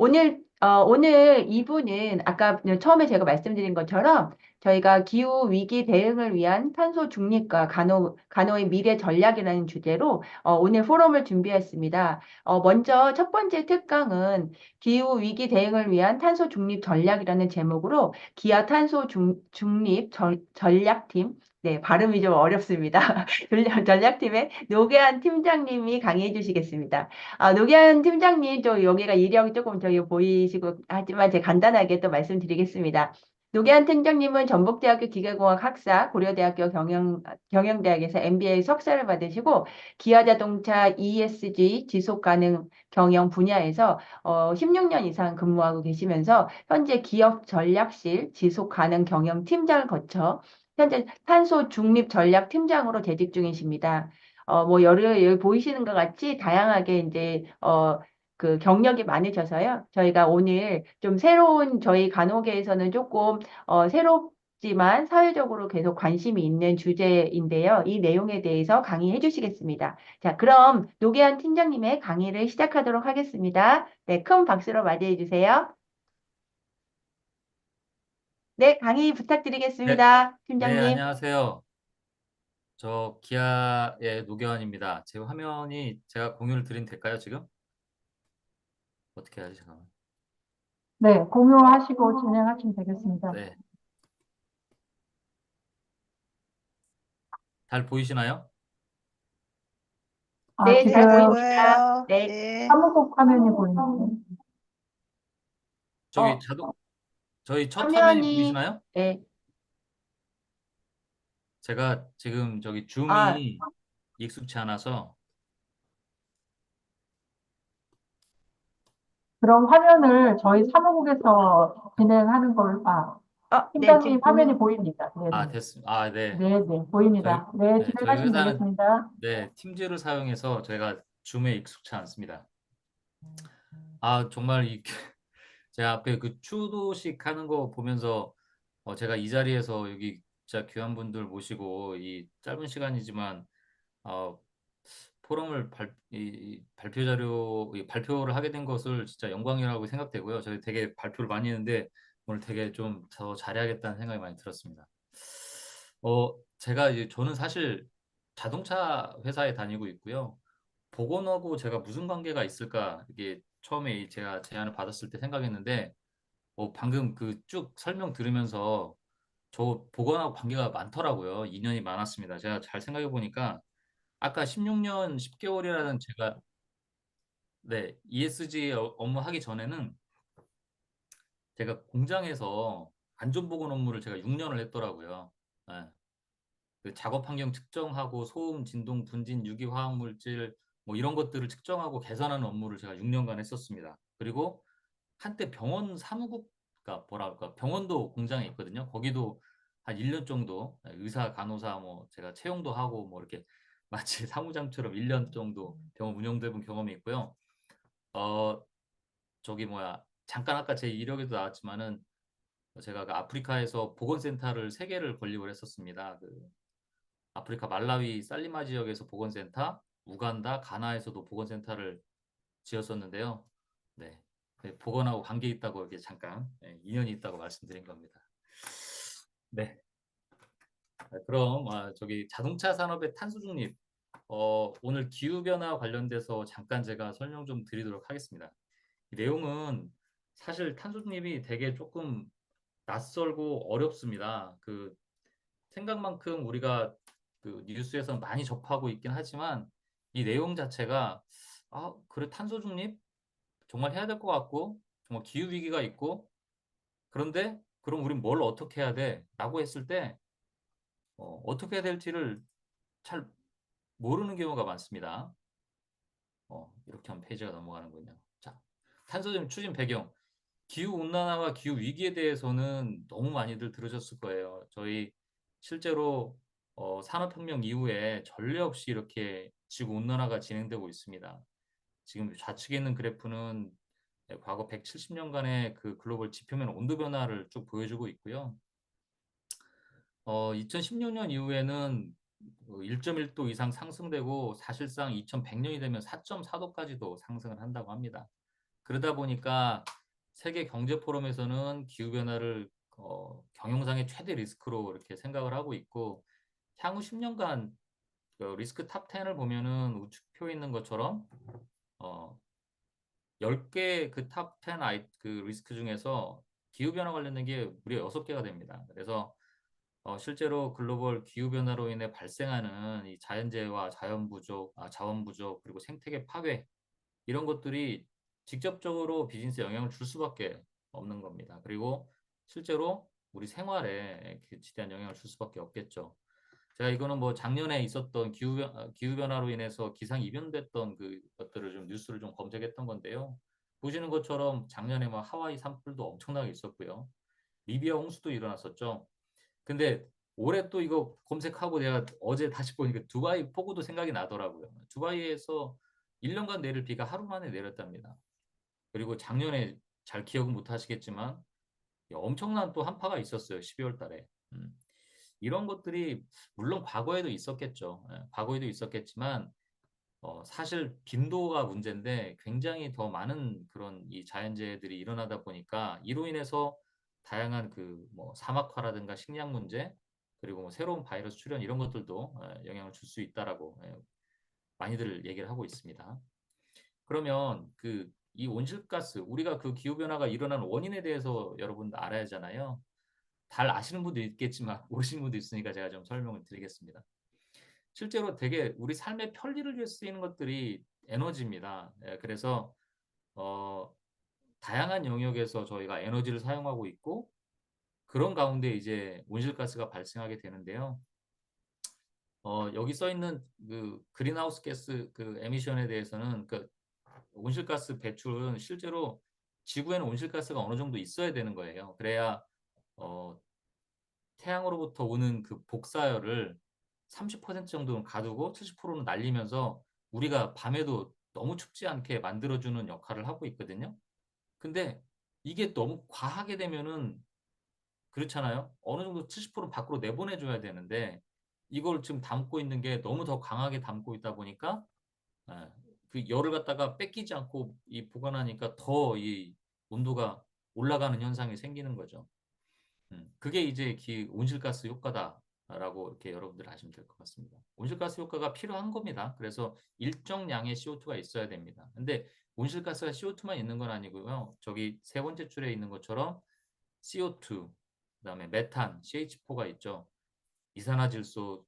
오늘 이부는 아까 처음에 제가 말씀드린 것처럼 저희가 기후 위기 대응을 위한 탄소 중립과 간호의 미래 전략이라는 주제로 오늘 포럼을 준비했습니다. 먼저 첫 번째 특강은 기후 위기 대응을 위한 탄소 중립 전략이라는 제목으로 기아 탄소 중립 전략팀, 네, 발음이 좀 어렵습니다. 전략팀의 노계한 팀장님이 강의해 주시겠습니다. 노기한 팀장님, 또 여기가 이력이 조금 저기 보이시고 하지만 제가 간단하게 또 말씀드리겠습니다. 노기한 팀장님은 전북대학교 기계공학 학사, 고려대학교 경영대학에서 MBA 석사를 받으시고 기아자동차 ESG 지속가능 경영 분야에서 16년 이상 근무하고 계시면서 현재 기업 전략실 지속가능 경영 팀장을 거쳐 현재 탄소 중립 전략 팀장으로 재직 중이십니다. 여기 보이시는 것 같이 다양하게 이제, 그 경력이 많으셔서요. 저희가 오늘 좀 새로운 저희 간호계에서는 조금, 새롭지만 사회적으로 계속 관심이 있는 주제인데요. 이 내용에 대해서 강의해 주시겠습니다. 자, 그럼 노계한 팀장님의 강의를 시작하도록 하겠습니다. 네, 큰 박수로 맞이해 주세요. 네, 강의 네, 부탁드리겠습니다. 네, 팀장님. 안녕하세요. 저 기아의 노경환입니다. 제 화면이 제가 공유를 드리면 될까요, 지금? 어떻게 해야지, 잠깐만. 네, 공유하시고 진행하시면 되겠습니다. 네, 잘 보이시나요? 네, 지금 잘 잘 보입니다. 보여요. 네. 예. 사무국 화면이 보이네요. 저기 어, 저희 첫 화면이 화면이, 보이시나요? 네. 제가 지금 저기 아, 줌이 익숙치 않아서, 그럼 화면을 저희 사무국에서 진행하는 걸, 네, 팀장님 지금 화면이 보입니다. 네네. 됐습니다. 네. 네네, 저희, 보입니다. 네, 네, 저희 진행하시면 회사는, 되겠습니다. 네, 팀즈를 사용해서 저희가 줌에 익숙치 않습니다. 정말 제 앞에 그 추도식 하는 거 보면서 제가 이 자리에서 여기 진짜 귀한 분들 모시고 이 짧은 시간이지만 어, 포럼을 발표 자료 발표를 하게 된 것을 진짜 영광이라고 생각되고요. 저희 되게 발표를 많이 했는데 오늘 되게 좀 더 잘해야겠다는 생각이 많이 들었습니다. 제가 이제 저는 사실 자동차 회사에 다니고 있고요. 보건하고 제가 무슨 관계가 있을까? 이게 처음에 제가 제안을 받았을 때 생각했는데 방금 그 쭉 설명 들으면서 저 보건하고 관계가 많더라고요. 인연이 많았습니다. 제가 잘 생각해 보니까 아까 16년 10개월이라는 제가 네, ESG 업무 하기 전에는 제가 공장에서 안전보건 업무를 제가 6년을 했더라고요. 네. 그 작업 환경 측정하고 소음, 진동, 분진, 유기 화학 물질 뭐 이런 것들을 측정하고 개선하는 업무를 제가 6년간 했었습니다. 그리고 한때 병원 사무국, 그러니까 뭐랄까 병원도 공장에 있거든요. 거기도 한 1년 정도 의사, 간호사 뭐 제가 채용도 하고 뭐 이렇게 마치 사무장처럼 1년 정도 병원 운영돼 본 경험이 있고요. 어, 저기 뭐야 잠깐 아까 제 이력에도 나왔지만은 제가 그 아프리카에서 보건센터를 3개를 건립을 했었습니다. 그 아프리카 말라위 살리마 지역에서 보건센터, 우간다, 가나에서도 보건센터를 지었었는데요. 네. 네, 보건하고 관계 있다고 이렇게 잠깐 인연이 있다고 말씀드린 겁니다. 네. 그럼 저기 자동차 산업의 탄소 중립 오늘 기후 변화 관련돼서 잠깐 제가 설명 좀 드리도록 하겠습니다. 이 내용은 사실 탄소 중립이 되게 조금 낯설고 어렵습니다. 그 생각만큼 우리가 그 뉴스에서 많이 접하고 있긴 하지만 이 내용 자체가 그래 탄소 중립 정말 해야 될 것 같고 정말 기후 위기가 있고 그런데 그럼 우린 뭘 어떻게 해야 돼? 라고 했을 때 어떻게 해야 될지를 잘 모르는 경우가 많습니다. 이렇게 하면 페이지가 넘어가는군요. 자, 탄소 중립 추진 배경. 기후 온난화와 기후 위기에 대해서는 너무 많이들 들으셨을 거예요. 저희 실제로 산업혁명 이후에 전례 없이 이렇게 지구 온난화가 진행되고 있습니다. 지금 좌측에 있는 그래프는 과거 170년간의 그 글로벌 지표면 온도 변화를 쭉 보여주고 있고요. 2016년 이후에는 1.1도 이상 상승되고 사실상 2100년이 되면 4.4도까지도 상승을 한다고 합니다. 그러다 보니까 세계 경제 포럼에서는 기후 변화를 경영상의 최대 리스크로 이렇게 생각을 하고 있고 향후 10년간 그 리스크 탑 10을 보면은 우측표에 있는 것처럼 어, 10개 그 탑 10 그 리스크 중에서 기후 변화 관련된 게 무려 6개가 됩니다. 그래서 실제로 글로벌 기후 변화로 인해 발생하는 이 자연재해와 자원 부족 그리고 생태계 파괴 이런 것들이 직접적으로 비즈니스에 영향을 줄 수밖에 없는 겁니다. 그리고 실제로 우리 생활에 지대한 영향을 줄 수밖에 없겠죠. 제가 이거는 뭐 작년에 있었던 기후 변화로 인해서 기상 이변됐던 그 것들을 좀 뉴스를 좀 검색했던 건데요. 보시는 것처럼 작년에 막 하와이 산불도 엄청나게 있었고요. 리비아 홍수도 일어났었죠. 근데 올해 또 이거 검색하고 내가 어제 다시 보니까 두바이 폭우도 생각이 나더라고요. 두바이에서 1년간 내릴 비가 하루 만에 내렸답니다. 그리고 작년에 잘 기억은 못 하시겠지만 엄청난 또 한파가 있었어요. 12월 달에. 이런 것들이 물론 과거에도 있었겠죠. 과거에도 있었겠지만 사실 빈도가 문제인데 굉장히 더 많은 그런 이 자연재해들이 일어나다 보니까 이로 인해서 다양한 그 뭐 사막화라든가 식량 문제 그리고 뭐 새로운 바이러스 출현 이런 것들도 영향을 줄 수 있다라고 많이들 얘기를 하고 있습니다. 그러면 그 이 온실가스 우리가 그 기후 변화가 일어나는 원인에 대해서 여러분 알아야 하잖아요. 잘 아시는 분도 있겠지만 모르시는 분도 있으니까 제가 좀 설명을 드리겠습니다. 실제로 되게 우리 삶의 편리를 위해 쓰이는 것들이 에너지입니다. 그래서 어, 다양한 영역에서 저희가 에너지를 사용하고 있고 그런 가운데 이제 온실가스가 발생하게 되는데요. 여기 써 있는 그 그린하우스 가스 그 에미션에 대해서는 그 온실가스 배출은 실제로 지구에는 온실가스가 어느 정도 있어야 되는 거예요. 그래야 어, 태양으로부터 오는 그 복사열을 30% 정도는 가두고 70%는 날리면서 우리가 밤에도 너무 춥지 않게 만들어주는 역할을 하고 있거든요. 근데 이게 너무 과하게 되면은 그렇잖아요. 어느 정도 70%는 밖으로 내보내줘야 되는데 이걸 지금 담고 있는 게 너무 더 강하게 담고 있다 보니까 예, 그 열을 갖다가 뺏기지 않고 이 보관하니까 더 이 온도가 올라가는 현상이 생기는 거죠. 그게 이제 온실가스 효과다라고 이렇게 여러분들 아시면 될 것 같습니다. 온실가스 효과가 필요한 겁니다. 그래서 일정량의 CO2가 있어야 됩니다. 근데 온실가스가 CO2만 있는 건 아니고요. 저기 세 번째 줄에 있는 것처럼 CO2, 그다음에 메탄, CH4가 있죠. 이산화질소,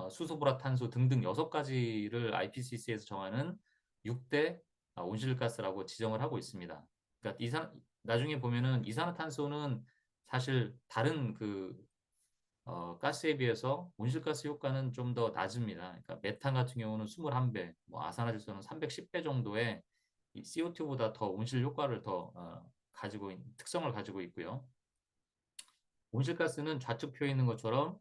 수소불화탄소 등등 6가지를 IPCC에서 정하는 6대 온실가스라고 지정을 하고 있습니다. 그러니까 나중에 보면은 이산화탄소는 사실 다른 가스에 비해서 온실가스 효과는 좀 더 낮습니다. 그러니까 메탄 같은 경우는 21배, 뭐 아산화질소는 310배 정도의 이 CO2보다 더 온실 효과를 더 특성을 가지고 있고요. 온실가스는 좌측표에 있는 것처럼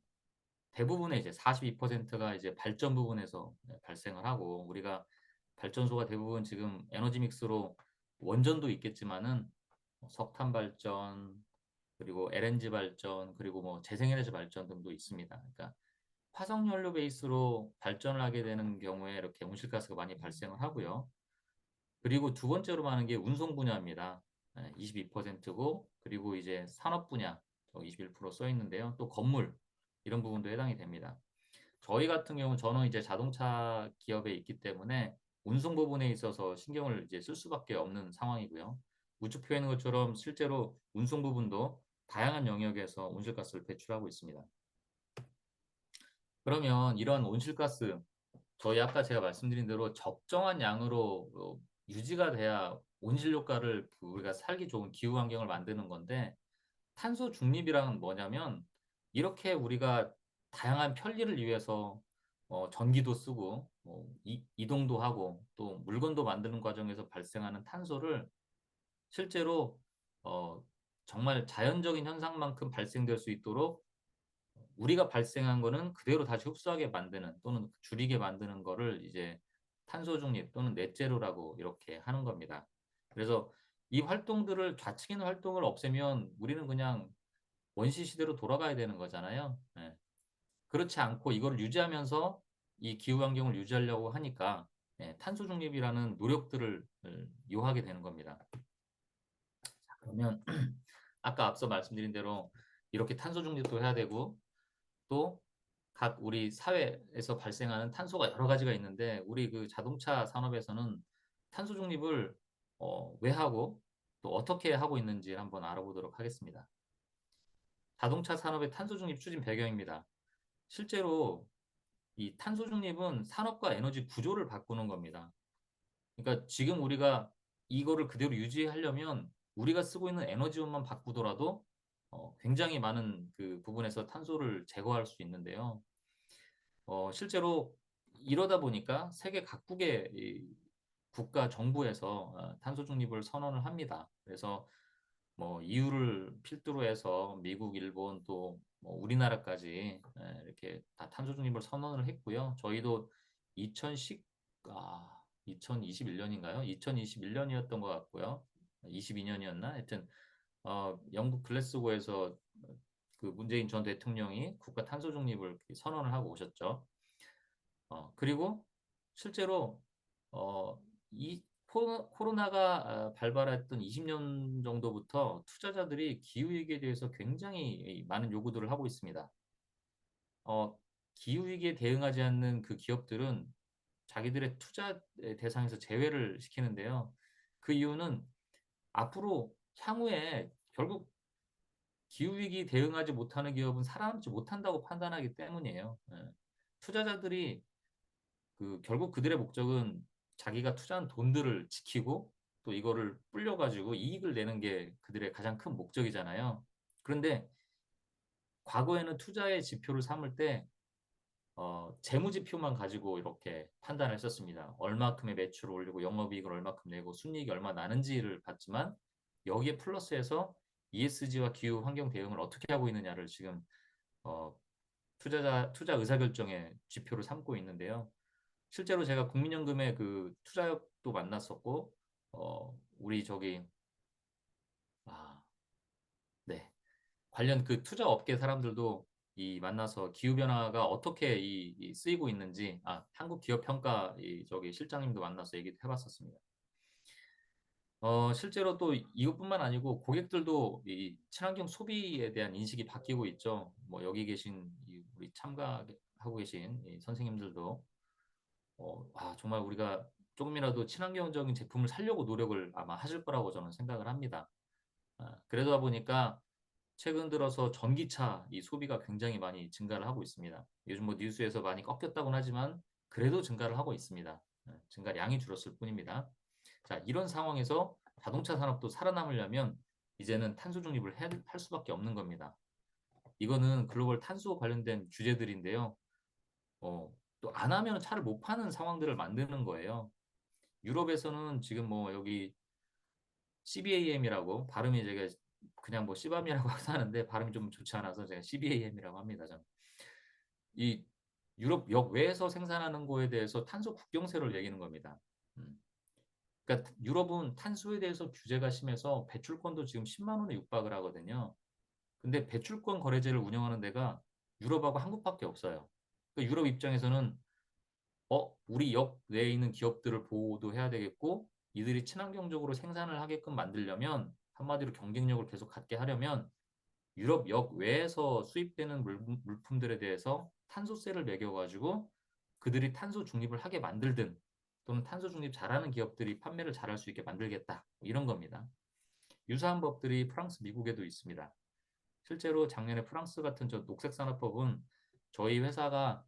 대부분의 이제 42%가 이제 발전 부분에서 발생을 하고 우리가 발전소가 대부분 지금 에너지 믹스로 원전도 있겠지만은 석탄 발전 그리고 LNG 발전 그리고 뭐 재생에너지 발전 등도 있습니다. 그러니까 화석연료 베이스로 발전을 하게 되는 경우에 이렇게 온실가스가 많이 발생을 하고요. 그리고 두 번째로 많은 게 운송 분야입니다. 22%고 그리고 이제 산업 분야 21%써 있는데요. 또 건물 이런 부분도 해당이 됩니다. 저희 같은 경우 저는 이제 자동차 기업에 있기 때문에 운송 부분에 있어서 신경을 이제 쓸 수밖에 없는 상황이고요. 우측표에 있는 것처럼 실제로 운송 부분도 다양한 영역에서 온실가스를 배출하고 있습니다. 그러면 이런 온실가스 저희 아까 제가 말씀드린 대로 적정한 양으로 유지가 돼야 온실 효과를 우리가 살기 좋은 기후 환경을 만드는 건데 탄소 중립이란 뭐냐면 이렇게 우리가 다양한 편리를 위해서 전기도 쓰고 이동도 하고 또 물건도 만드는 과정에서 발생하는 탄소를 실제로 어, 정말 자연적인 현상만큼 발생될 수 있도록 우리가 발생한 거는 그대로 다시 흡수하게 만드는 또는 줄이게 만드는 거를 이제 탄소 중립 또는 넷제로라고 이렇게 하는 겁니다. 그래서 이 활동들을 좌측에 있는 활동을 없애면 우리는 그냥 원시 시대로 돌아가야 되는 거잖아요. 그렇지 않고 이거를 유지하면서 이 기후 환경을 유지하려고 하니까 탄소 중립이라는 노력들을 요하게 되는 겁니다. 자, 그러면 아까 앞서 말씀드린 대로 이렇게 탄소 중립도 해야 되고 또 각 우리 사회에서 발생하는 탄소가 여러 가지가 있는데 우리 그 자동차 산업에서는 탄소 중립을 왜 하고 또 어떻게 하고 있는지 한번 알아보도록 하겠습니다. 자동차 산업의 탄소 중립 추진 배경입니다. 실제로 이 탄소 중립은 산업과 에너지 구조를 바꾸는 겁니다. 그러니까 지금 우리가 이거를 그대로 유지하려면 우리가 쓰고 있는 에너지원만 바꾸더라도 굉장히 많은 그 부분에서 탄소를 제거할 수 있는데요. 실제로 이러다 보니까 세계 각국의 이 국가 정부에서 탄소 중립을 선언을 합니다. 그래서 뭐 EU를 필두로 해서 미국, 일본 또뭐 우리나라까지 이렇게 다 탄소 중립을 선언을 했고요. 저희도 2021년인가요? 2021년이었던 것 같고요. 22년이었나? 하여튼 영국 글래스고에서 그 문재인 전 대통령이 국가 탄소 중립을 선언을 하고 오셨죠. 그리고 실제로 이 코로나가 발발했던 20년 정도부터 투자자들이 기후위기에 대해서 굉장히 많은 요구들을 하고 있습니다. 기후위기에 대응하지 않는 그 기업들은 자기들의 투자 대상에서 제외를 시키는데요. 그 이유는 앞으로 향후에 결국 기후위기 대응하지 못하는 기업은 살아남지 못한다고 판단하기 때문이에요. 투자자들이 결국 그들의 목적은 자기가 투자한 돈들을 지키고 또 이거를 불려가지고 이익을 내는 게 그들의 가장 큰 목적이잖아요. 그런데 과거에는 투자의 지표를 삼을 때 재무 지표만 가지고 이렇게 판단을 했었습니다. 얼마큼의 매출을 올리고 영업이익을 얼마큼 내고 순이익이 얼마 나는지를 봤지만 여기에 플러스해서 ESG와 기후 환경 대응을 어떻게 하고 있느냐를 지금 어, 투자 의사결정의 지표를 삼고 있는데요. 실제로 제가 국민연금의 그 투자역도 만났었고, 우리 저기, 아, 네. 관련 그 투자 업계 사람들도 이 만나서 기후변화가 어떻게 이 쓰이고 있는지, 한국기업평가 저기 실장님도 만나서 얘기도 해봤었습니다. 실제로 또 이것뿐만 아니고 고객들도 이 친환경 소비에 대한 인식이 바뀌고 있죠. 뭐 여기 계신 우리 참가하고 계신 이 선생님들도 정말 우리가 조금이라도 친환경적인 제품을 사려고 노력을 아마 하실 거라고 저는 생각을 합니다. 그러다 보니까 최근 들어서 전기차 이 소비가 굉장히 많이 증가를 하고 있습니다. 요즘 뭐 뉴스에서 많이 꺾였다고는 하지만 그래도 증가를 하고 있습니다. 증가량이 줄었을 뿐입니다. 자, 이런 상황에서 자동차 산업도 살아남으려면 이제는 탄소 중립을 할 수밖에 없는 겁니다. 이거는 글로벌 탄소 관련된 규제들인데요. 또 안 하면 차를 못 파는 상황들을 만드는 거예요. 유럽에서는 지금 뭐 여기 CBAM이라고 발음이 제가 그냥 뭐 시밤이라고 하는데 발음이 좀 좋지 않아서 제가 CBAM이라고 합니다. 저는. 이 유럽 역외에서 생산하는 거에 대해서 탄소 국경세를 매기는 겁니다. 그러니까 유럽은 탄소에 대해서 규제가 심해서 배출권도 지금 10만 원에 육박을 하거든요. 근데 배출권 거래제를 운영하는 데가 유럽하고 한국밖에 없어요. 그러니까 유럽 입장에서는 우리 역 내에 있는 기업들을 보호도 해야 되겠고, 이들이 친환경적으로 생산을 하게끔 만들려면, 한마디로 경쟁력을 계속 갖게 하려면, 유럽 역 외에서 수입되는 물품들에 대해서 탄소세를 매겨가지고, 그들이 탄소 중립을 하게 만들든, 또는 탄소 중립 잘하는 기업들이 판매를 잘할 수 있게 만들겠다. 이런 겁니다. 유사한 법들이 프랑스, 미국에도 있습니다. 실제로 작년에 프랑스 같은 저 녹색산업법은 저희 회사가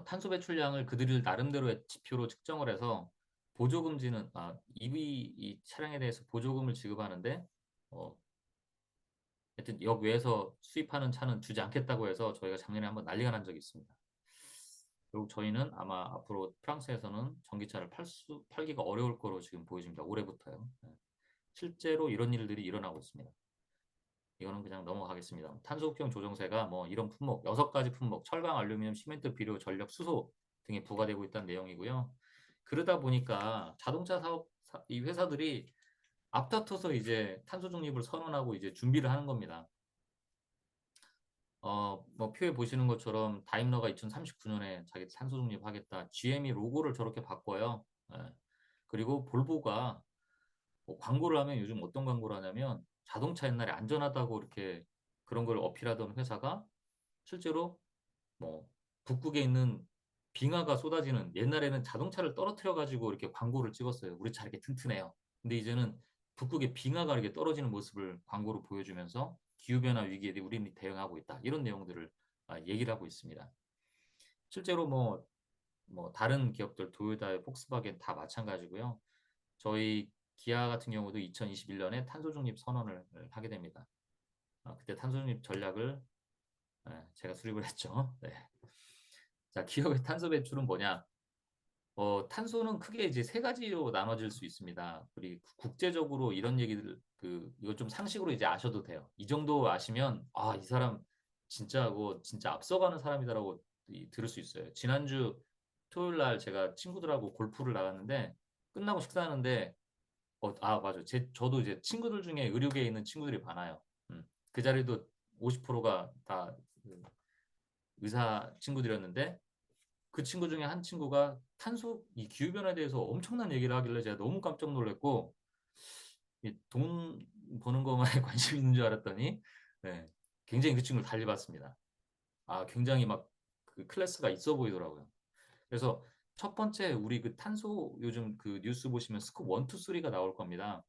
탄소 배출량을 그들을 나름대로의 지표로 측정을 해서 보조금지는 EV 이 차량에 대해서 보조금을 지급하는데 어, 하여튼 역외에서 수입하는 차는 주지 않겠다고 해서 저희가 작년에 한번 난리가 난 적이 있습니다. 결국 저희는 아마 앞으로 프랑스에서는 전기차를 팔기가 어려울 거로 지금 보여집니다. 올해부터요. 네. 실제로 이런 일들이 일어나고 있습니다. 이거는 그냥 넘어가겠습니다. 탄소국경 조정세가 뭐 이런 품목, 6가지 품목, 철강, 알루미늄, 시멘트, 비료, 전력, 수소 등이 부과되고 있다는 내용이고요. 그러다 보니까 자동차 사업, 이 회사들이 앞다퉈서 이제 탄소 중립을 선언하고 이제 준비를 하는 겁니다. 뭐 표에 보시는 것처럼 다임러가 2039년에 자기 탄소 중립하겠다. GM이 로고를 저렇게 바꿔요. 예. 그리고 볼보가 뭐 광고를 하면 요즘 어떤 광고를 하냐면 자동차 옛날에 안전하다고 이렇게 그런 걸 어필하던 회사가 실제로 뭐 북극에 있는 빙하가 쏟아지는 옛날에는 자동차를 떨어뜨려 가지고 이렇게 광고를 찍었어요. 우리 차 이렇게 튼튼해요. 근데 이제는 북극에 빙하가 이렇게 떨어지는 모습을 광고로 보여주면서 기후변화 위기에 대해 우리는 대응하고 있다. 이런 내용들을 얘기를 하고 있습니다. 실제로 뭐 다른 기업들 도요타, 폭스바겐 다 마찬가지고요. 저희 기아 같은 경우도 2021년에 탄소 중립 선언을 하게 됩니다. 그때 탄소 중립 전략을 제가 수립을 했죠. 네. 자, 기업의 탄소 배출은 뭐냐? 탄소는 크게 이제 세 가지로 나눠질 수 있습니다. 그리고 국제적으로 이런 얘기들, 이거 좀 상식으로 이제 아셔도 돼요. 이 정도 아시면, 이 사람 진짜 앞서가는 사람이다라고 들을 수 있어요. 지난주 토요일 날 제가 친구들하고 골프를 나갔는데, 끝나고 식사하는데, 맞아. 저도 이제 친구들 중에 의료계에 있는 친구들이 많아요. 그 자리도 50%가 다 의사 친구들이었는데, 그 친구 중에 한 친구가 이 기후변화에 대해서 엄청난 얘기를 하길래 제가 너무 깜짝 놀랐고, 돈 버는 것만에 관심 있는 줄 알았더니, 네, 굉장히 그 친구를 달리 봤습니다. 굉장히 막 그 클래스가 있어 보이더라고요. 그래서 첫 번째, 우리 그 탄소 요즘 그 뉴스 보시면 스콥 1, 2, 3가 나올 겁니다.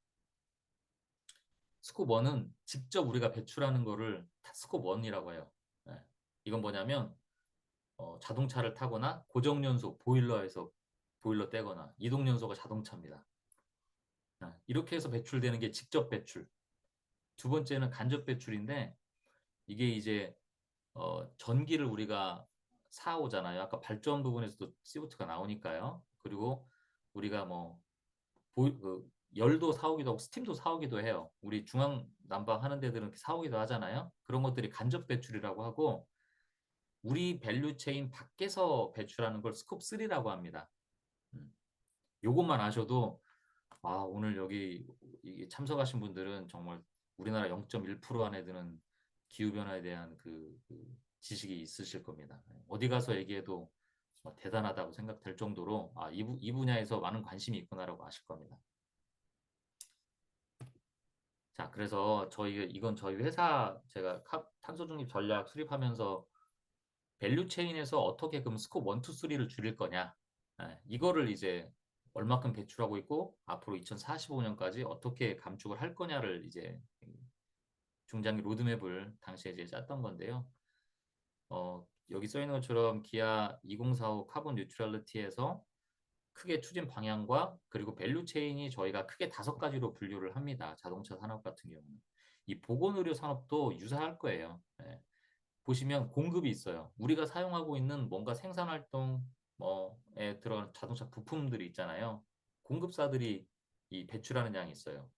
스콥 1은 직접 우리가 배출하는 거를 스콥 1이라고 해요. 네. 이건 뭐냐면, 자동차를 타거나 고정연소 보일러에서 보일러 떼거나 이동연소가 자동차입니다. 이렇게 해서 배출되는 게 직접 배출. 두 번째는 간접 배출인데 이게 이제 전기를 우리가 사오잖아요. 아까 발전 부분에서도 CO2가 나오니까요. 그리고 우리가 뭐 열도 사오기도 하고 스팀도 사오기도 해요. 우리 중앙 난방 하는 데들은 이렇게 사오기도 하잖아요. 그런 것들이 간접 배출이라고 하고 우리 밸류체인 밖에서 배출하는 걸 스콥 3라고 합니다. 요것만 아셔도 오늘 여기 참석하신 분들은 정말 우리나라 0.1% 안에 드는 기후변화에 대한 그 지식이 있으실 겁니다. 어디 가서 얘기해도 대단하다고 생각될 정도로 이 분야에서 많은 관심이 있구나라고 아실 겁니다. 자, 그래서 이건 저희 회사 제가 탄소 중립 전략 수립하면서 밸류 체인에서 어떻게 그럼 스콥 1, 2, 3를 줄일 거냐? 이거를 이제 얼마큼 배출하고 있고 앞으로 2045년까지 어떻게 감축을 할 거냐를 이제 중장기 로드맵을 당시에 이제 짰던 건데요. 여기 써 있는 것처럼 기아 2045 카본 뉴트럴리티에서 크게 추진 방향과 그리고 밸류 체인이 저희가 크게 5가지로 분류를 합니다. 자동차 산업 같은 경우는. 이 보건의료 산업도 유사할 거예요. 보시면 공급이 있어요. 우리가 사용하고 있는 뭔가 생산활동 뭐에 들어가는 자동차 부품들이 있잖아요. 공급사들이 이 배출하는 양이 있어요.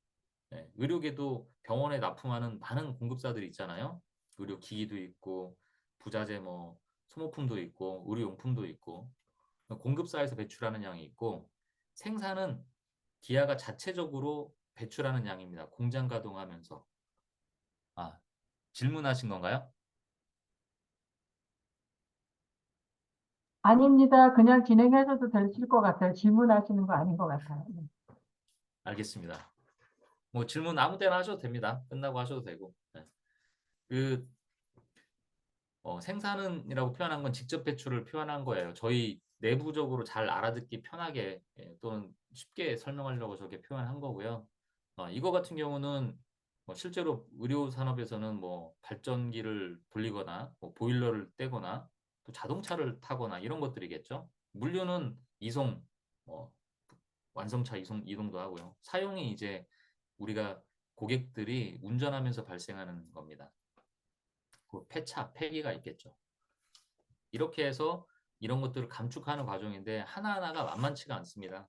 의료계도 병원에 납품하는 많은 공급사들이 있잖아요. 의료기기도 있고 부자재 소모품도 있고 의료용품도 있고 공급사에서 배출하는 양이 있고 생산은 기아가 자체적으로 배출하는 양입니다. 공장 가동하면서. 질문하신 건가요? 아닙니다. 그냥 진행하셔도 되실 것 같아요. 질문하시는 거 아닌 것 같아요. 네. 알겠습니다. 뭐 질문 아무 때나 하셔도 됩니다. 끝나고 하셔도 되고. 그 생산은이라고 표현한 건 직접 배출을 표현한 거예요. 저희 내부적으로 잘 알아듣기 편하게 또는 쉽게 설명하려고 저렇게 표현한 거고요. 이거 같은 경우는 실제로 의료 산업에서는 발전기를 돌리거나 보일러를 떼거나 또 자동차를 타거나 이런 것들이겠죠. 물류는 이송, 뭐, 완성차 이동도 하고요. 사용이 이제 우리가 고객들이 운전하면서 발생하는 겁니다. 그 폐기가 있겠죠. 이렇게 해서 이런 것들을 감축하는 과정인데 하나하나가 만만치가 않습니다.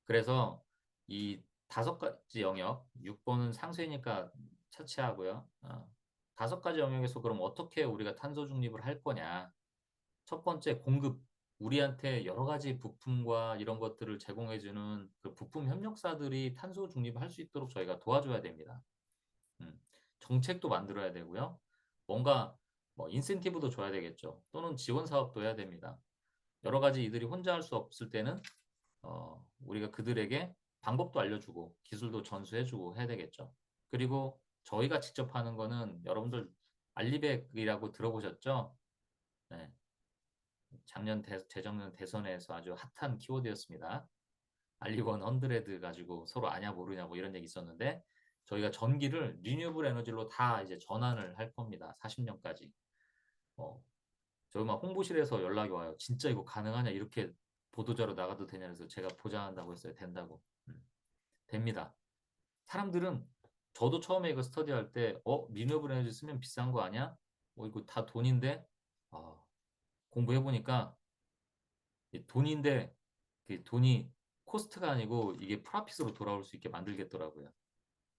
그래서 이 5가지 영역, 6번은 상수니까 차치하고요. 5가지 영역에서 그럼 어떻게 우리가 탄소 중립을 할 거냐. 첫 번째, 공급. 우리한테 여러 가지 부품과 이런 것들을 제공해주는 그 부품 협력사들이 탄소 중립을 할 수 있도록 저희가 도와줘야 됩니다. 정책도 만들어야 되고요. 뭔가 뭐 인센티브도 줘야 되겠죠. 또는 지원 사업도 해야 됩니다. 여러 가지 이들이 혼자 할 수 없을 때는 우리가 그들에게 방법도 알려주고 기술도 전수해주고 해야 되겠죠. 그리고 저희가 직접 하는 거는 여러분들 알리백이라고 들어보셨죠? 네. 작년 재작년 대선에서 아주 핫한 키워드였습니다. 알리원 헌드레드 가지고 서로 아냐 모르냐 뭐 이런 얘기 있었는데 저희가 전기를 리뉴얼 에너지로 다 이제 전환을 할 겁니다. 40년까지. 저희 막 홍보실에서 연락이 와요. 진짜 이거 가능하냐? 이렇게 보도자료 나가도 되냐? 그래서 제가 보장한다고 했어요. 된다고. 됩니다. 사람들은 저도 처음에 이거 스터디할 때 리뉴얼 에너지 쓰면 비싼 거 아니야? 이거 다 돈인데 공부해 보니까 돈인데 그 돈이 코스트가 아니고 이게 프라핏으로 돌아올 수 있게 만들겠더라고요.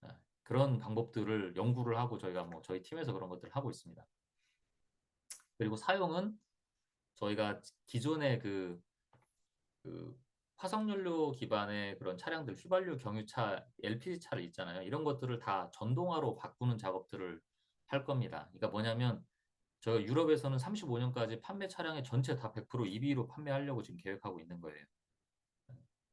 예, 그런 방법들을 연구를 하고 저희가 뭐 저희 팀에서 그런 것들을 하고 있습니다. 그리고 사용은 저희가 기존의 그 화석연료 기반의 그런 차량들, 휘발유 경유차, LPG 차를 있잖아요. 이런 것들을 다 전동화로 바꾸는 작업들을 할 겁니다. 그러니까 뭐냐면 저희가 유럽에서는 35년까지 판매 차량의 전체 다 100% EV로 판매하려고 지금 계획하고 있는 거예요.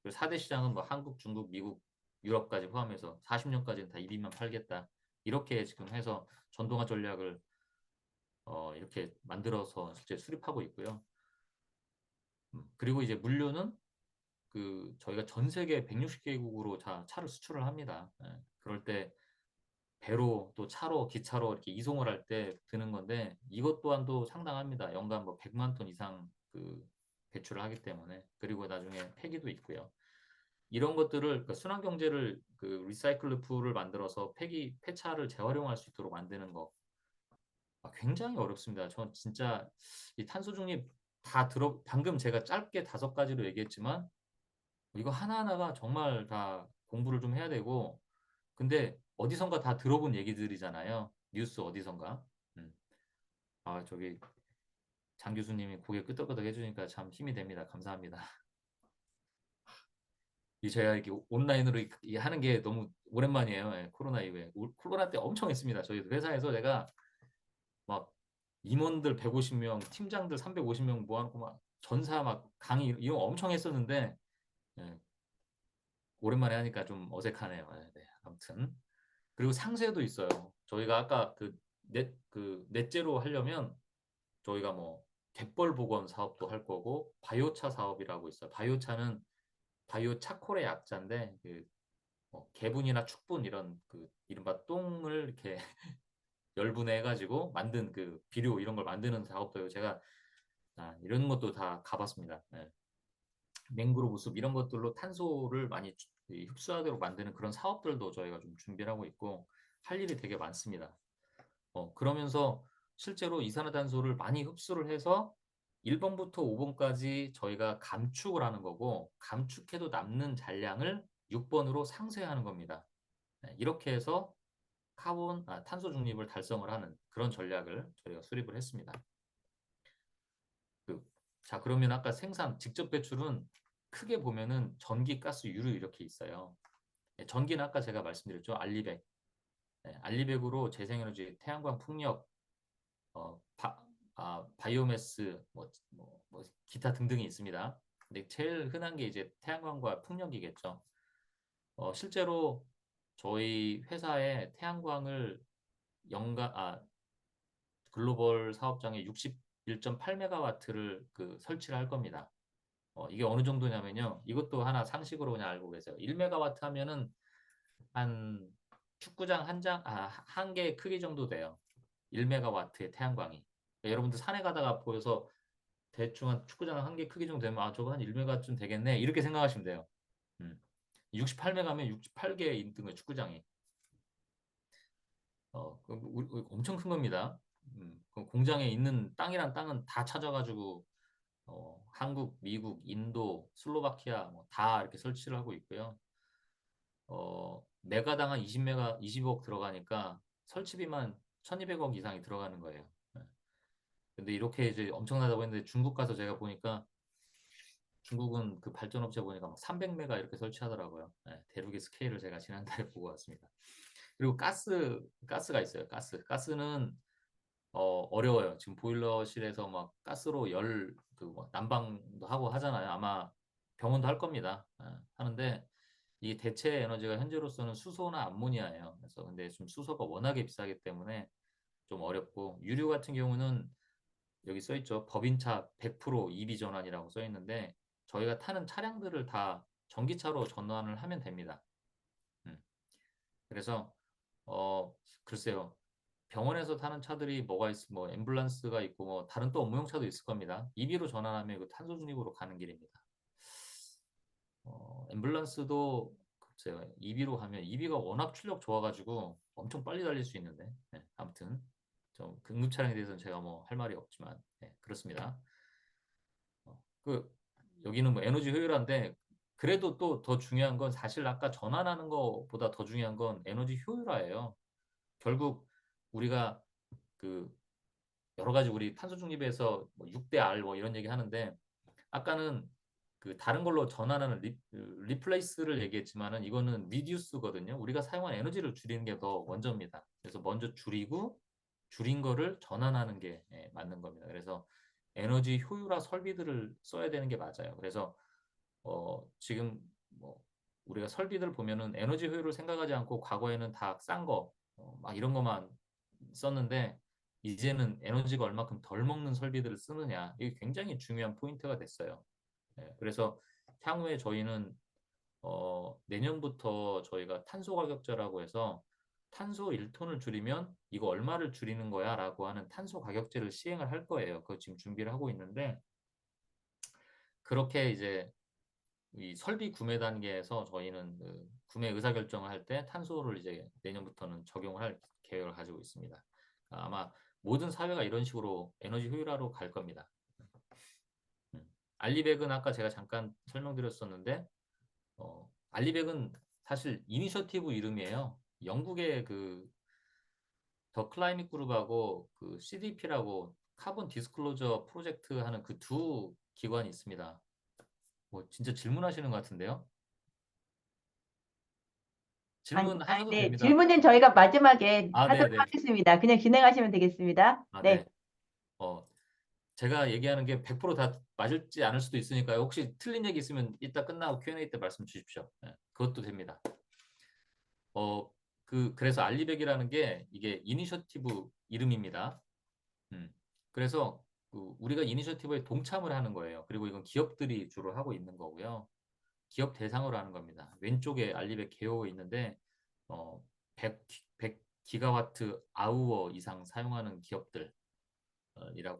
그리고 4대 시장은 뭐 한국, 중국, 미국, 유럽까지 포함해서 40년까지는 다 EV만 팔겠다. 이렇게 지금 해서 전동화 전략을 이렇게 만들어서 실제 수립하고 있고요. 그리고 이제 물류는 저희가 전 세계 160개국으로 차를 수출을 합니다. 예, 그럴 때 배로 또 차로 기차로 이렇게 이송을 할 때 드는 건데 이것 또한도 상당합니다. 연간 뭐 100만 톤 이상 배출을 하기 때문에 그리고 나중에 폐기도 있고요. 이런 것들을 그러니까 순환 경제를 리사이클 풀을 만들어서 폐차를 재활용할 수 있도록 만드는 거 굉장히 어렵습니다. 전 진짜 이 탄소 중립 방금 제가 짧게 5가지로 얘기했지만 이거 하나하나가 정말 다 공부를 좀 해야 되고 근데 어디선가 다 들어본 얘기들이잖아요. 뉴스 어디선가. 음. 저기 장 교수님이 고개 끄덕끄덕 해주니까 참 힘이 됩니다. 감사합니다. 제가 이렇게 온라인으로 하는 게 너무 오랜만이에요. 예, 코로나 이후에. 코로나 때 엄청 했습니다. 저희 회사에서 제가 막 임원들 150명, 팀장들 350명 모아놓고 막 전사 막 강의 이런 거 엄청 했었는데 예, 오랜만에 하니까 좀 어색하네요. 예, 네, 아무튼 그리고 상세도 있어요. 저희가 아까 넷제로 하려면 저희가 뭐 갯벌 복원 사업도 할 거고 바이오차 사업이라고 있어요. 바이오차는 바이오 차콜의 약자인데 개분이나 축분 이런 이른바 똥을 이렇게 열분해 가지고 만든 비료 이런 걸 만드는 작업도 제가 이런 것도 다 가봤습니다. 네. 맹그로브 숲 이런 것들로 탄소를 많이 흡수하도록 만드는 그런 사업들도 저희가 좀 준비를 하고 있고 할 일이 되게 많습니다. 그러면서 실제로 이산화탄소를 많이 흡수를 해서 1번부터 5번까지 저희가 감축을 하는 거고 감축해도 남는 잔량을 6번으로 상쇄하는 겁니다. 네, 이렇게 해서 탄소 중립을 달성을 하는 그런 전략을 저희가 수립을 했습니다. 자, 그러면 아까 직접 배출은 크게 보면은 전기, 가스, 유류 이렇게 있어요. 네, 전기는 아까 제가 말씀드렸죠. 알리백. 네, 알리백으로 재생에너지, 태양광, 풍력, 바이오매스, 기타 등등이 있습니다. 근데 제일 흔한 게 이제 태양광과 풍력이겠죠. 실제로 저희 회사에 태양광을 글로벌 사업장에 61.8메가와트를 설치를 할 겁니다. 이게 어느 정도냐면요. 이것도 하나 상식으로 그냥 알고 계세요. 1메가와트 하면은 한 축구장 한 개 크기 정도 돼요. 1메가와트의 태양광이. 그러니까 여러분들 산에 가다가 보여서 대충 한 축구장 한 개 크기 정도 되면 저거 한 1메가쯤 되겠네. 이렇게 생각하시면 돼요. 68메가면 68개 인등의 축구장이. 엄청 큰 겁니다. 공장에 있는 땅이란 땅은 다 찾아가지고 한국, 미국, 인도, 슬로바키아 다 이렇게 설치를 하고 있고요. 메가당 한 20억 들어가니까 설치비만 1200억 이상이 들어가는 거예요. 네. 근데 이렇게 이제 엄청나다고 했는데 중국 가서 제가 보니까 중국은 발전업체 보니까 막 300메가 이렇게 설치하더라고요. 네, 대륙의 스케일을 제가 지난달에 보고 왔습니다. 그리고 가스가 있어요. 가스는 어려워요. 지금 보일러실에서 막 가스로 뭐 난방도 하고 하잖아요. 아마 병원도 할 겁니다. 하는데 이 대체 에너지가 현재로서는 수소나 암모니아예요. 그래서 근데 지금 수소가 워낙에 비싸기 때문에 좀 어렵고, 유류 같은 경우는 여기 써 있죠. 법인차 100% EV 전환이라고 써 있는데, 저희가 타는 차량들을 다 전기차로 전환을 하면 됩니다. 그래서 어 글쎄요. 병원에서 타는 차들이 뭐가 뭐 앰뷸런스가 있고 뭐 다른 또 업무용 차도 있을 겁니다. EV로 전환하면 그 탄소 중립으로 가는 길입니다. 앰뷸런스도 글쎄요. EV로 하면 EV가 워낙 출력 좋아가지고 엄청 빨리 달릴 수 있는데, 네, 아무튼 좀 응급 차량에 대해서는 제가 뭐 할 말이 없지만, 네, 그렇습니다. 그 여기는 뭐 에너지 효율화인데, 그래도 또 더 중요한 건 사실 아까 전환하는 것보다 더 중요한 건 에너지 효율화예요. 결국 우리가 그 여러 가지 우리 탄소 중립에서 뭐 6대 R 뭐 이런 얘기 하는데, 아까는 그 다른 걸로 전환하는 리플레이스를 얘기했지만은 이거는 리듀스거든요. 우리가 사용한 에너지를 줄이는 게 더 먼저입니다. 그래서 먼저 줄이고 줄인 거를 전환하는 게 맞는 겁니다. 그래서 에너지 효율화 설비들을 써야 되는 게 맞아요. 그래서 지금 뭐 우리가 설비들 보면은 에너지 효율을 생각하지 않고 과거에는 다 싼 거, 막 이런 것만 썼는데, 이제는 에너지가 얼마큼 덜 먹는 설비들을 쓰느냐, 이게 굉장히 중요한 포인트가 됐어요. 그래서 향후에 저희는 내년부터 저희가 탄소 가격제라고 해서 탄소 1톤을 줄이면 이거 얼마를 줄이는 거야 라고 하는 탄소 가격제를 시행을 할 거예요. 그거 지금 준비를 하고 있는데, 그렇게 이제 이 설비 구매 단계에서 저희는 그 구매 의사결정을 할 때 탄소를 이제 내년부터는 적용을 할 계획을 가지고 있습니다. 아마 모든 사회가 이런 식으로 에너지 효율화로 갈 겁니다. 알리백은 아까 제가 잠깐 설명드렸었는데, 알리백은 사실 이니셔티브 이름이에요. 영국의 그 더 클라이밋 그룹하고 그 CDP라고 카본 디스클로저 프로젝트 하는 그 두 기관이 있습니다. 뭐 진짜 질문하시는 것 같은데요? 질문하셔도 네. 됩니다. 질문은 저희가 마지막에 아, 하도록 네네. 하겠습니다. 그냥 진행하시면 되겠습니다. 아, 네. 네. 제가 얘기하는 게 100%다 맞을지 않을 수도 있으니까요. 혹시 틀린 얘기 있으면 이따 끝나고 Q&A 때 말씀 주십시오. 네, 그것도 됩니다. 그래서 알리백이라는 게 이게 이니셔티브 이름입니다. 그래서 우리가 이니셔티브에 동참을 하는 거예요. 그리고 이건 기업들이 주로 하고 있는 거고요. 기업 대상으로 하는 겁니다. 왼쪽에 알리백 개요 있는데 100 기가와트 아우어 이상 사용하는 기업들이라고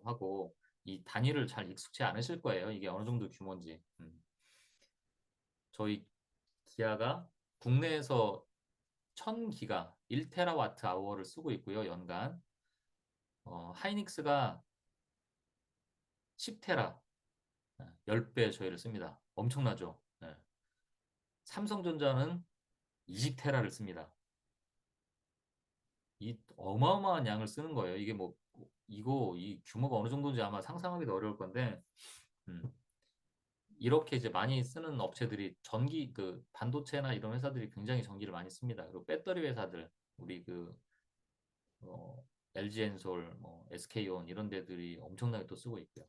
하고, 이 단위를 잘 익숙치 않으실 거예요. 이게 어느 정도 규모인지. 저희 기아가 국내에서 1000기가 1테라와트 아워를 쓰고 있고요. 연간. 하이닉스가 10테라 10배 저희를 씁니다. 엄청나죠? 네. 삼성전자는 20테라를 씁니다. 이 어마어마한 양을 쓰는 거예요. 이게 뭐 이 규모가 어느 정도인지 아마 상상하기도 어려울 건데, 음, 이렇게 이제 많이 쓰는 업체들이 그 반도체나 이런 회사들이 굉장히 전기를 많이 씁니다. 그리고 배터리 회사들, 우리 어, LG엔솔, 뭐 SK온 이런 데들이 엄청나게 또 쓰고 있고요.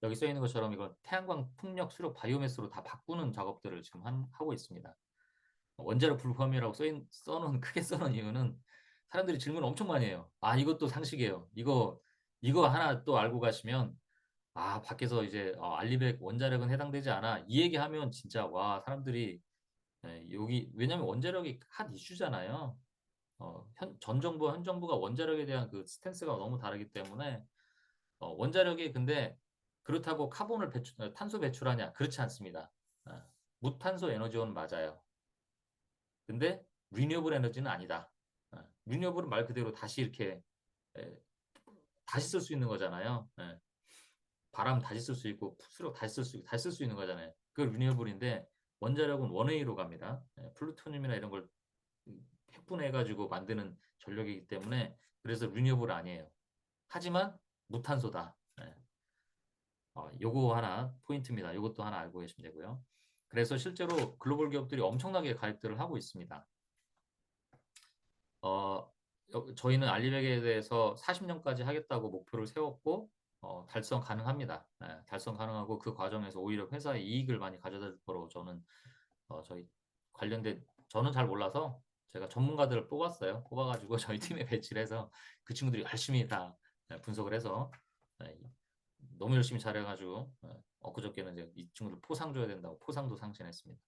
여기 써 있는 것처럼 이건 태양광 풍력 수력 바이오매스로 다 바꾸는 작업들을 지금 하고 있습니다. 원자력 불포함이라고 써놓은 크게 써놓은 이유는 사람들이 질문 엄청 많이 해요. 아, 이것도 상식이에요. 이거 하나 또 알고 가시면, 아, 밖에서 이제 알리백 원자력은 해당되지 않아, 이 얘기하면 진짜 와, 사람들이 여기 왜냐면 원자력이 핫 이슈잖아요. 전 정부와 현 정부가 원자력에 대한 그 스탠스가 너무 다르기 때문에, 원자력이 근데 그렇다고 탄소 배출하냐? 그렇지 않습니다. 무탄소 에너지원 맞아요. 근데 리뉴어블 에너지는 아니다. 리뉴어블은 말 그대로 다시 이렇게 다시 쓸 수 있는 거잖아요. 바람 다시 쓸 수 있고 수력 다시 쓸 수 있는 거잖아요. 그 리뉴어블인데, 원자력은 원웨이로 갑니다. 플루토늄이나 이런 걸 핵분해가지고 만드는 전력이기 때문에, 그래서 리뉴어블 아니에요. 하지만 무탄소다. 요거 하나 포인트입니다. 요것도 하나 알고 계시면 되고요. 그래서 실제로 글로벌 기업들이 엄청나게 가입들을 하고 있습니다. 저희는 알리백에 대해서 40년까지 하겠다고 목표를 세웠고 달성 가능합니다. 네, 달성 가능하고 그 과정에서 오히려 회사에 이익을 많이 가져다 줄 거로 저는 저희 관련된 저는 잘 몰라서 제가 전문가들을 뽑았어요. 뽑아가지고 저희 팀에 배치를 해서 그 친구들이 열심히 다 분석을 해서 네, 너무 열심히 잘해가지고 엊그저께는 이제 이 친구들 포상 줘야 된다고 포상도 상신했습니다.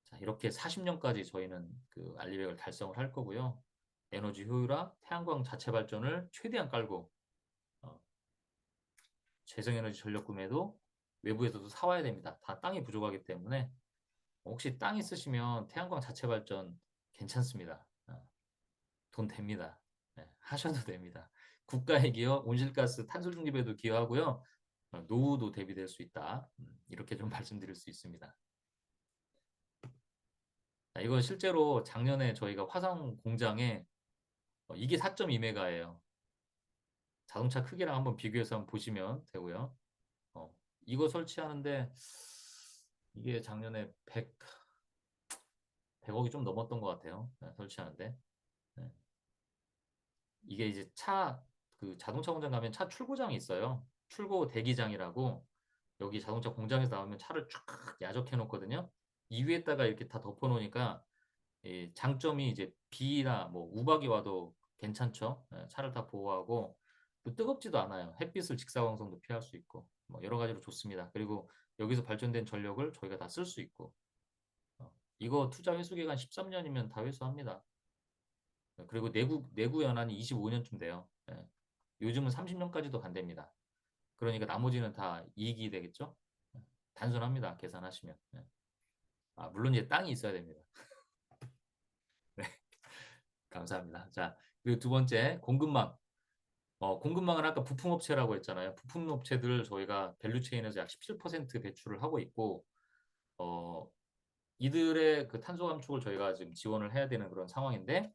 자, 이렇게 40년까지 저희는 그 알리백을 달성을 할 거고요. 에너지 효율화, 태양광 자체 발전을 최대한 깔고 어, 재생에너지 전력 구매도 외부에서도 사와야 됩니다. 다 땅이 부족하기 때문에 혹시 땅 있으시면 태양광 자체 발전 괜찮습니다. 돈 됩니다. 네, 하셔도 됩니다. 국가에 기여, 온실가스 탄소 중립에도 기여하고요. 노후도 대비될 수 있다. 이렇게 좀 말씀드릴 수 있습니다. 자, 이건 실제로 작년에 저희가 화성 공장에 이게 4.2메가예요. 자동차 크기랑 한번 비교해서 한번 보시면 되고요. 이거 설치하는데 이게 작년에 100억이 좀 넘었던 것 같아요. 네, 설치하는데. 네. 이게 이제 그 자동차 공장 가면 차 출고장이 있어요. 출고 대기장이라고 여기 자동차 공장에서 나오면 차를 쫙 야적해 놓거든요. 이 위에다가 이렇게 다 덮어 놓으니까 이 장점이 이제 비나 뭐 우박이 와도 괜찮죠. 차를 다 보호하고 또 뜨겁지도 않아요. 햇빛을 직사광선도 피할 수 있고 뭐 여러 가지로 좋습니다. 그리고 여기서 발전된 전력을 저희가 다 쓸 수 있고 이거 투자 회수 기간 13년이면 다 회수합니다. 그리고 내구 연한이 25년쯤 돼요. 요즘은 30년까지도 간답니다. 그러니까 나머지는 다 이익이 되겠죠? 단순합니다. 계산하시면. 물론 이제 땅이 있어야 됩니다. 네, 감사합니다. 자, 그리고 두 번째, 공급망. 공급망은 아까 부품업체라고 했잖아요. 부품업체들 저희가 밸류체인에서 약 17% 배출을 하고 있고, 어, 이들의 그 탄소 감축을 저희가 지금 지원을 해야 되는 그런 상황인데,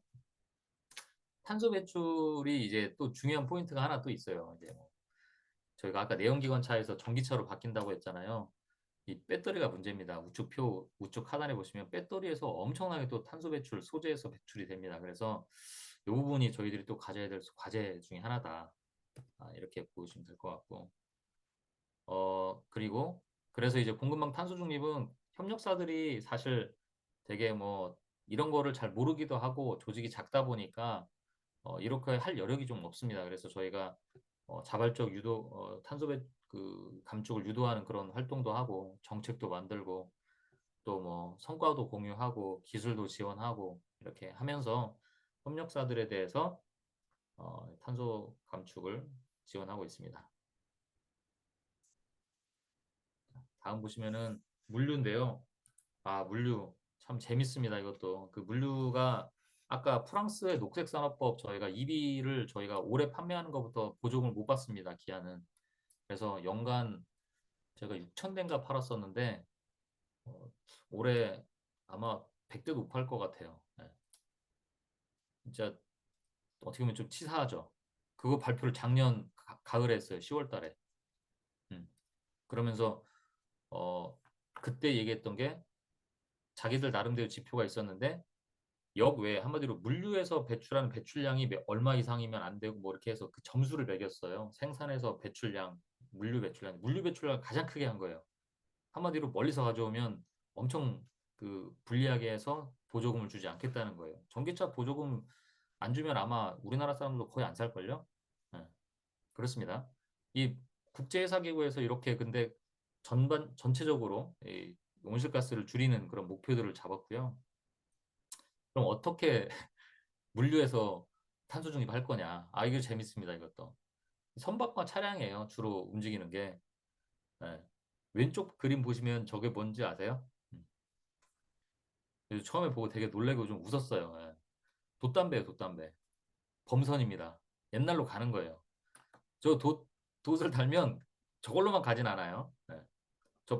탄소 배출이 이제 또 중요한 포인트가 하나 또 있어요. 이제 뭐 저희가 아까 내연기관차에서 전기차로 바뀐다고 했잖아요. 이 배터리가 문제입니다. 우측 하단에 보시면 배터리에서 엄청나게 또 탄소 배출, 소재에서 배출이 됩니다. 그래서 이 부분이 저희들이 또 가져야 될 과제 중에 하나다. 이렇게 보시면 될 것 같고. 그리고 그래서 이제 공급망 탄소 중립은 협력사들이 사실 되게 뭐 이런 거를 잘 모르기도 하고 조직이 작다 보니까 이렇게 할 여력이 좀 없습니다. 그래서 저희가 자발적 탄소 그 감축을 유도하는 그런 활동도 하고 정책도 만들고 또 뭐 성과도 공유하고 기술도 지원하고 이렇게 하면서 협력사들에 대해서 탄소 감축을 지원하고 있습니다. 다음 보시면은 물류인데요. 물류 참 재밌습니다. 이것도 그 물류가 아까 프랑스의 녹색산업법 저희가 EB를 저희가 올해 판매하는 것부터 보조금을 못 받습니다. 기한은. 그래서 연간 제가 6천 대인가 팔았었는데 어, 올해 아마 100대 못 팔 것 같아요. 네. 진짜 어떻게 보면 좀 치사하죠. 그거 발표를 작년 가을에 했어요. 10월 달에. 음. 그러면서 어, 그때 얘기했던 게 자기들 나름대로 지표가 있었는데 역외 한마디로 물류에서 배출하는 배출량이 얼마 이상이면 안 되고 뭐 이렇게 해서 그 점수를 매겼어요. 생산에서 배출량, 물류 배출량을 가장 크게 한 거예요. 한마디로 멀리서 가져오면 엄청 그 불리하게 해서 보조금을 주지 않겠다는 거예요. 전기차 보조금 안 주면 아마 우리나라 사람도 거의 안 살걸요? 네, 그렇습니다. 이 국제회사기구에서 이렇게 근데 전체적으로 이 온실가스를 줄이는 그런 목표들을 잡았고요. 그럼 어떻게 물류에서 탄소 중립할 거냐? 이거 재밌습니다, 이것도. 선박과 차량이에요, 주로 움직이는 게. 네. 왼쪽 그림 보시면 저게 뭔지 아세요? 그래서 처음에 보고 되게 놀래고 좀 웃었어요. 예. 돛담배예요, 돛담배. 범선입니다. 옛날로 가는 거예요. 저 돛을 달면 저걸로만 가진 않아요. 예. 저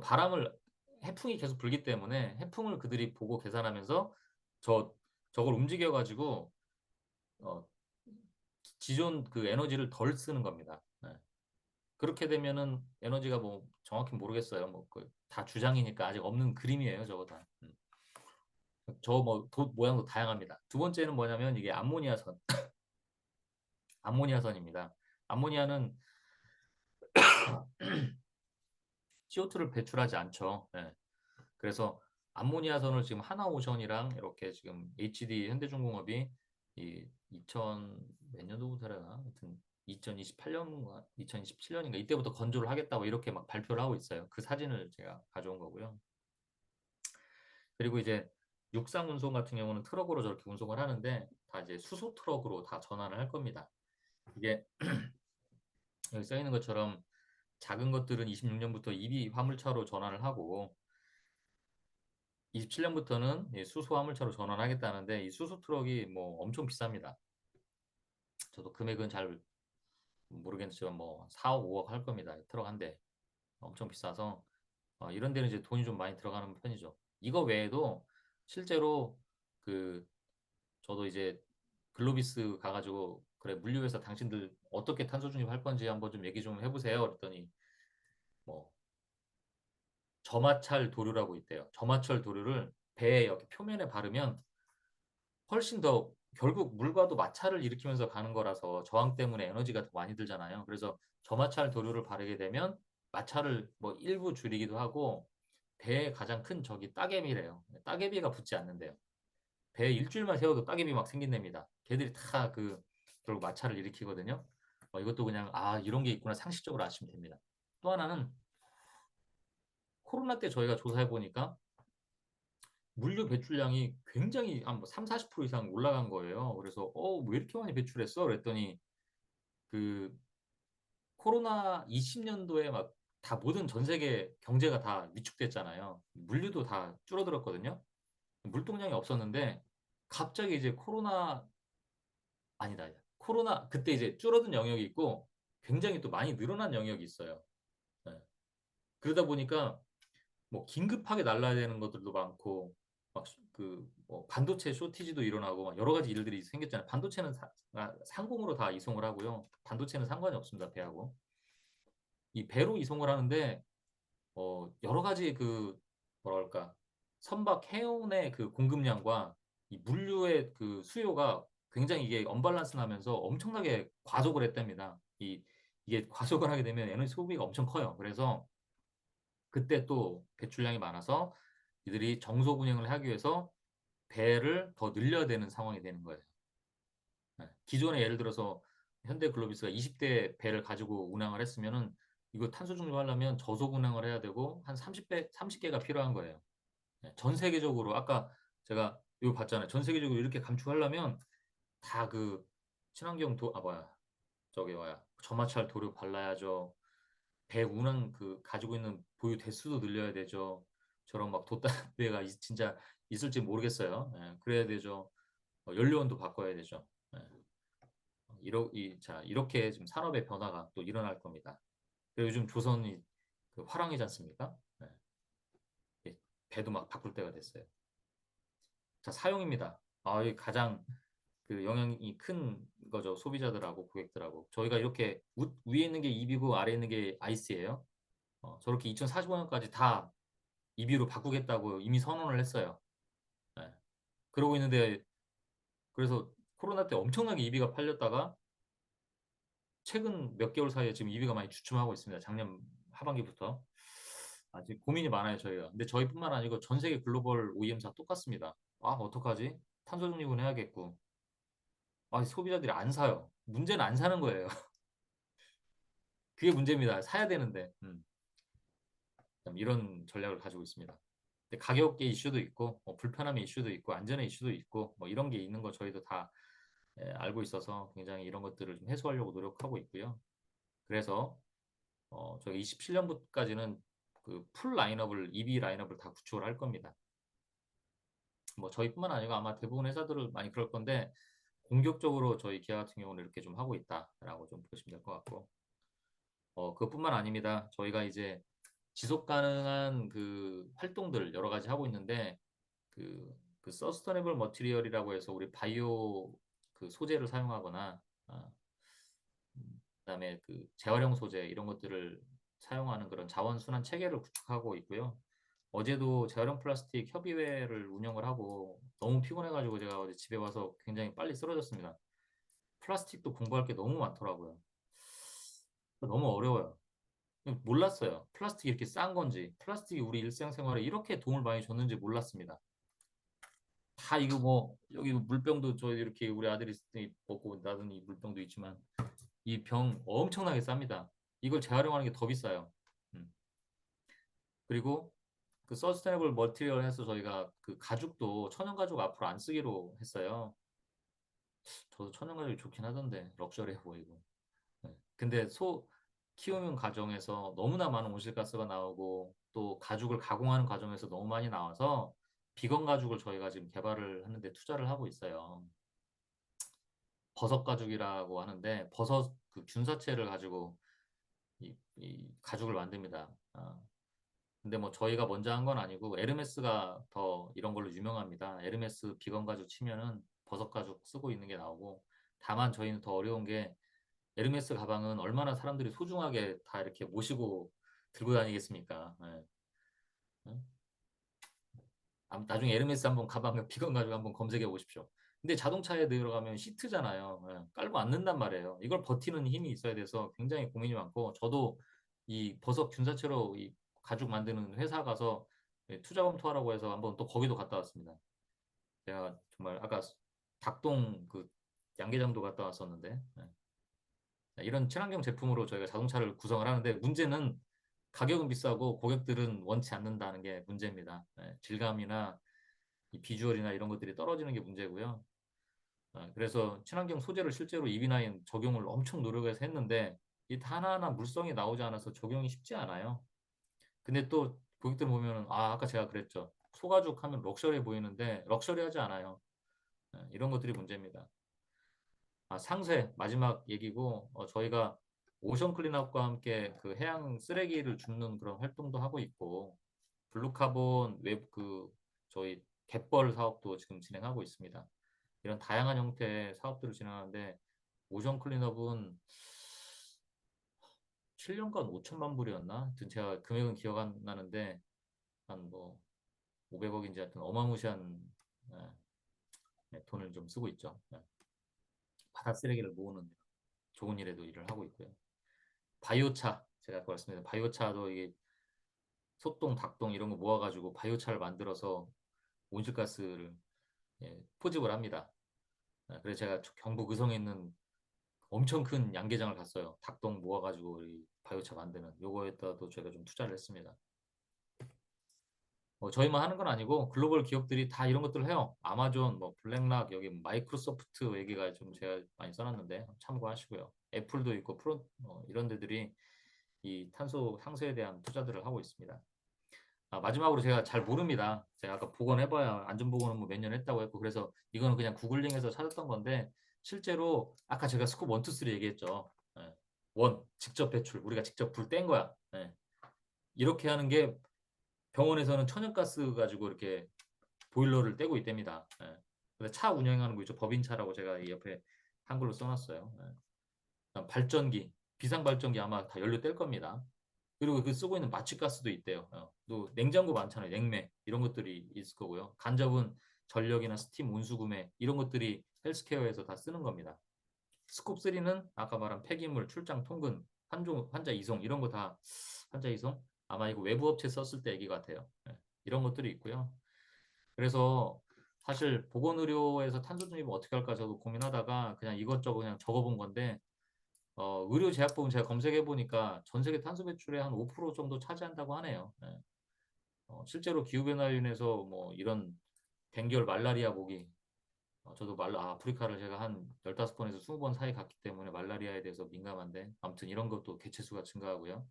해풍이 계속 불기 때문에 해풍을 그들이 보고 계산하면서 저 저걸 움직여가지고 어, 기존 그 에너지를 덜 쓰는 겁니다. 예. 그렇게 되면은 에너지가 뭐 정확히 모르겠어요. 뭐 그 다 주장이니까 아직 없는 그림이에요, 저거 다. 저 뭐 돛 모양도 다양합니다. 두 번째는 뭐냐면 이게 암모니아선, 암모니아선입니다. 암모니아는 CO2를 배출하지 않죠. 예. 그래서 암모니아선을 지금 하나오션이랑 이렇게 지금 HD 현대중공업이 이 2000 몇 년도부터라나 하여튼 2028년인가 2027년인가 이때부터 건조를 하겠다고 이렇게 막 발표를 하고 있어요. 그 사진을 제가 가져온 거고요. 그리고 이제 육상 운송 같은 경우는 트럭으로 저렇게 운송을 하는데 다 이제 수소 트럭으로 다 전환을 할 겁니다. 이게 여기 써 있는 것처럼 작은 것들은 26년부터 EV 화물차로 전환을 하고 27년부터는 수소 화물차로 전환하겠다는데 이 수소 트럭이 뭐 엄청 비쌉니다. 저도 금액은 잘 모르겠지만 뭐 4억, 5억 할 겁니다. 트럭 한 대. 엄청 비싸서 이런 데는 이제 돈이 좀 많이 들어가는 편이죠. 이거 외에도 실제로 그 저도 이제 글로비스 가가지고 그래 물류회사 당신들 어떻게 탄소 중립할 건지 한번 좀 얘기 좀 해보세요. 그랬더니 뭐 저마찰 도료라고 있대요. 저마찰 도료를 배에 이렇게 표면에 바르면 훨씬 더 결국 물과도 마찰을 일으키면서 가는 거라서 저항 때문에 에너지가 더 많이 들잖아요. 그래서 저마찰 도료를 바르게 되면 마찰을 뭐 일부 줄이기도 하고 배에 가장 큰 적이 따개비래요. 따개비가 붙지 않는데요. 배에 일주일만 세워도 따개비 막 생긴답니다. 걔들이 다 그 결국 마찰을 일으키거든요. 이것도 그냥 이런 게 있구나 상식적으로 아시면 됩니다. 또 하나는 코로나 때 저희가 조사해 보니까 물류 배출량이 굉장히 한 3, 40% 이상 올라간 거예요. 그래서 왜 이렇게 많이 배출했어? 그랬더니 그 코로나 20년도에 막 다 모든 전 세계 경제가 다 위축됐잖아요. 물류도 다 줄어들었거든요. 물동량이 없었는데 갑자기 이제 아니다. 코로나 그때 이제 줄어든 영역이 있고 굉장히 또 많이 늘어난 영역이 있어요. 네. 그러다 보니까 뭐 긴급하게 날라야 되는 것들도 많고 막 그 뭐 반도체 쇼티지도 일어나고 막 여러 가지 일들이 생겼잖아요. 반도체는 상공으로 다 이송을 하고요. 반도체는 상관이 없습니다. 배하고. 이 배로 이송을 하는데 여러 가지 그 뭐랄까 선박 해운의 그 공급량과 이 물류의 그 수요가 굉장히 이게 언밸런스 나면서 엄청나게 과속을 했답니다. 이게 과속을 하게 되면 에너지 소비가 엄청 커요. 그래서 그때 또 배출량이 많아서 이들이 정속 운영을 하기 위해서 배를 더 늘려야 되는 상황이 되는 거예요. 네. 기존에 예를 들어서 현대글로비스가 20대 배를 가지고 운항을 했으면은 이거 탄소 중립하려면 저속 운항을 해야 되고 한 30개가 필요한 거예요. 네. 전 세계적으로 아까 제가 이거 봤잖아요. 전 세계적으로 이렇게 감축하려면 다 그 친환경 뭐야 저기 뭐야 저마찰 도료 발라야죠. 배 운항 그 가지고 있는 보유 대수도 늘려야 되죠. 저런 막 돛단배가 진짜 있을지 모르겠어요. 예, 그래야 되죠. 연료원도 바꿔야 되죠. 예, 이렇게 지금 산업의 변화가 또 일어날 겁니다. 그리고 요즘 조선이 그 화랑이지 않습니까? 예, 예, 배도 막 바꿀 때가 됐어요. 자, 사용입니다. 이 가장 그 영향이 큰 거죠. 소비자들하고 고객들하고. 저희가 이렇게 위에 있는 게 EV고 아래에 있는 게 IC예요. 저렇게 2045년까지 다 EV로 바꾸겠다고 이미 선언을 했어요. 예. 그러고 있는데 그래서 코로나 때 엄청나게 EV가 팔렸다가 최근 몇 개월 사이에 지금 EV가 많이 주춤하고 있습니다. 작년 하반기부터. 아직 고민이 많아요, 저희가. 근데 저희뿐만 아니고 전 세계 글로벌 OEM사 똑같습니다. 어떡하지? 탄소 중립은 해야겠고. 소비자들이 안 사요. 문제는 안 사는 거예요. 그게 문제입니다. 사야 되는데. 이런 전략을 가지고 있습니다. 근데 가격의 이슈도 있고, 불편함의 이슈도 있고, 안전의 이슈도 있고, 뭐 이런 게 있는 거 저희도 다 알고 있어서 굉장히 이런 것들을 좀 해소하려고 노력하고 있고요. 그래서 저희 27년부터까지는 그 풀 라인업을 EV 라인업을 다 구축을 할 겁니다. 뭐 저희뿐만 아니고 아마 대부분 회사들을 많이 그럴 건데 공격적으로 저희 기아 같은 경우는 이렇게 좀 하고 있다라고 좀 보시면 될 것 같고 그것뿐만 아닙니다. 저희가 이제 지속 가능한 그 활동들 여러 가지 하고 있는데 그 서스테너블 머티리얼이라고 해서 우리 바이오 그 소재를 사용하거나 그다음에 그 재활용 소재 이런 것들을 사용하는 그런 자원순환 체계를 구축하고 있고요. 어제도 재활용 플라스틱 협의회를 운영을 하고 너무 피곤해가지고 제가 어제 집에 와서 굉장히 빨리 쓰러졌습니다. 플라스틱도 공부할 게 너무 많더라고요. 너무 어려워요. 몰랐어요. 플라스틱이 이렇게 싼 건지, 플라스틱이 우리 일상생활에 이렇게 도움을 많이 줬는지 몰랐습니다. 다 이거 뭐 여기 물병도 저 이렇게 우리 아들이 먹고 나는 이 물병도 있지만 이 병 엄청나게 쌉니다. 이걸 재활용하는 게 더 비싸요. 음. 그리고 그 서스테이너블 머티리얼 해서 저희가 그 가죽도 천연 가죽 앞으로 안 쓰기로 했어요. 저도 천연 가죽이 좋긴 하던데 럭셔리해 보이고. 네. 근데 소 키우는 과정에서 너무나 많은 온실가스가 나오고 또 가죽을 가공하는 과정에서 너무 많이 나와서 비건 가죽을 저희가 지금 개발을 하는데 투자를 하고 있어요. 버섯 가죽이라고 하는데 버섯 그 균사체를 가지고 이 가죽을 만듭니다. 근데 뭐 저희가 먼저 한 건 아니고 에르메스가 더 이런 걸로 유명합니다. 에르메스 비건 가죽 치면은 버섯 가죽 쓰고 있는 게 나오고 다만 저희는 더 어려운 게 에르메스 가방은 얼마나 사람들이 소중하게 다 이렇게 모시고 들고 다니겠습니까? 예. 응? 나중에 에르메스 한번 가방 비건 가지고 한번 검색해 보십시오. 근데 자동차에 들어가면 시트잖아요. 예, 깔고 앉는단 말이에요. 이걸 버티는 힘이 있어야 돼서 굉장히 고민이 많고 저도 이 버섯 균사체로 이 가죽 만드는 회사 가서 투자 검토하라고 해서 한번 또 거기도 갔다 왔습니다. 제가 정말 아까 닭동 그 양계장도 갔다 왔었는데 이런 친환경 제품으로 저희가 자동차를 구성을 하는데 문제는 가격은 비싸고 고객들은 원치 않는다는 게 문제입니다. 질감이나 이 비주얼이나 이런 것들이 떨어지는 게 문제고요. 그래서 친환경 소재를 실제로 EV9 적용을 엄청 노력해서 했는데 이 하나하나 물성이 나오지 않아서 적용이 쉽지 않아요. 근데 또 고객들 보면은 아까 제가 그랬죠. 소가죽 하면 럭셔리해 보이는데 럭셔리하지 않아요. 이런 것들이 문제입니다. 상세 마지막 얘기고 저희가 오션 클린업과 함께 그 해양 쓰레기를 줍는 그런 활동도 하고 있고 블루카본 웹 저희 갯벌 사업도 지금 진행하고 있습니다. 이런 다양한 형태의 사업들을 진행하는데 오션 클린업은 7년간 5천만 불이었나? 하여튼 제가 금액은 기억 안 나는데 한 뭐 500억인지 하여튼 어마무시한 돈을 좀 쓰고 있죠. 바다 쓰레기를 모으는 좋은 일에도 일을 하고 있고요. 바이오차 제가 아까 말씀드린 바이오차도 이게 소똥, 닭똥 이런 거 모아가지고 바이오차를 만들어서 온실가스를 포집을 합니다. 그래서 제가 경북 의성에 있는 엄청 큰 양계장을 갔어요. 닭똥 모아가지고 이 바이오차 만드는 요거에다도 저희가 좀 투자를 했습니다. 저희만 하는 건 아니고 글로벌 기업들이 다 이런 것들을 해요. 아마존, 뭐 블랙락, 여기 마이크로소프트 얘기가 좀 제가 많이 써놨는데 참고하시고요. 애플도 있고 이런 데들이 이 탄소 상쇄에 대한 투자들을 하고 있습니다. 마지막으로 제가 잘 모릅니다. 제가 아까 복원해봐야 안전복원은 뭐 몇 년 했다고 했고 그래서 이거는 그냥 구글링해서 찾았던 건데 실제로 아까 제가 스콥 1, 2, 3 얘기했죠. 원, 직접 배출. 우리가 직접 불 뗀 거야. 이렇게 하는 게 병원에서는 천연가스 가지고 이렇게 보일러를 떼고 있답니다. 근데 차 운영하는 거 있죠. 법인차라고 제가 이 옆에 한글로 써놨어요. 그다음 발전기, 비상발전기 아마 다 연료 뗄 겁니다. 그리고 그 쓰고 있는 마취가스도 있대요. 또 냉장고 많잖아요. 냉매 이런 것들이 있을 거고요. 간접은 전력이나 스팀, 온수구매 이런 것들이 헬스케어에서 다 쓰는 겁니다. 스콥3는 아까 말한 폐기물, 출장 통근, 환자 이송 이런 거 다 환자 이송 아마 이거 외부 업체 썼을 때 얘기 같아요. 이런 것들이 있고요. 그래서 사실 보건의료에서 탄소 중립을 어떻게 할까 저도 고민하다가 그냥 이것저것 그냥 적어본 건데 의료 제약 부분 제가 검색해 보니까 전 세계 탄소 배출의 한 5% 정도 차지한다고 하네요. 실제로 기후 변화로 인해서 뭐 이런 댕결 말라리아 모기 저도 아프리카를 제가 한 15번에서 20번 사이 갔기 때문에 말라리아에 대해서 민감한데 아무튼 이런 것도 개체수가 증가하고요.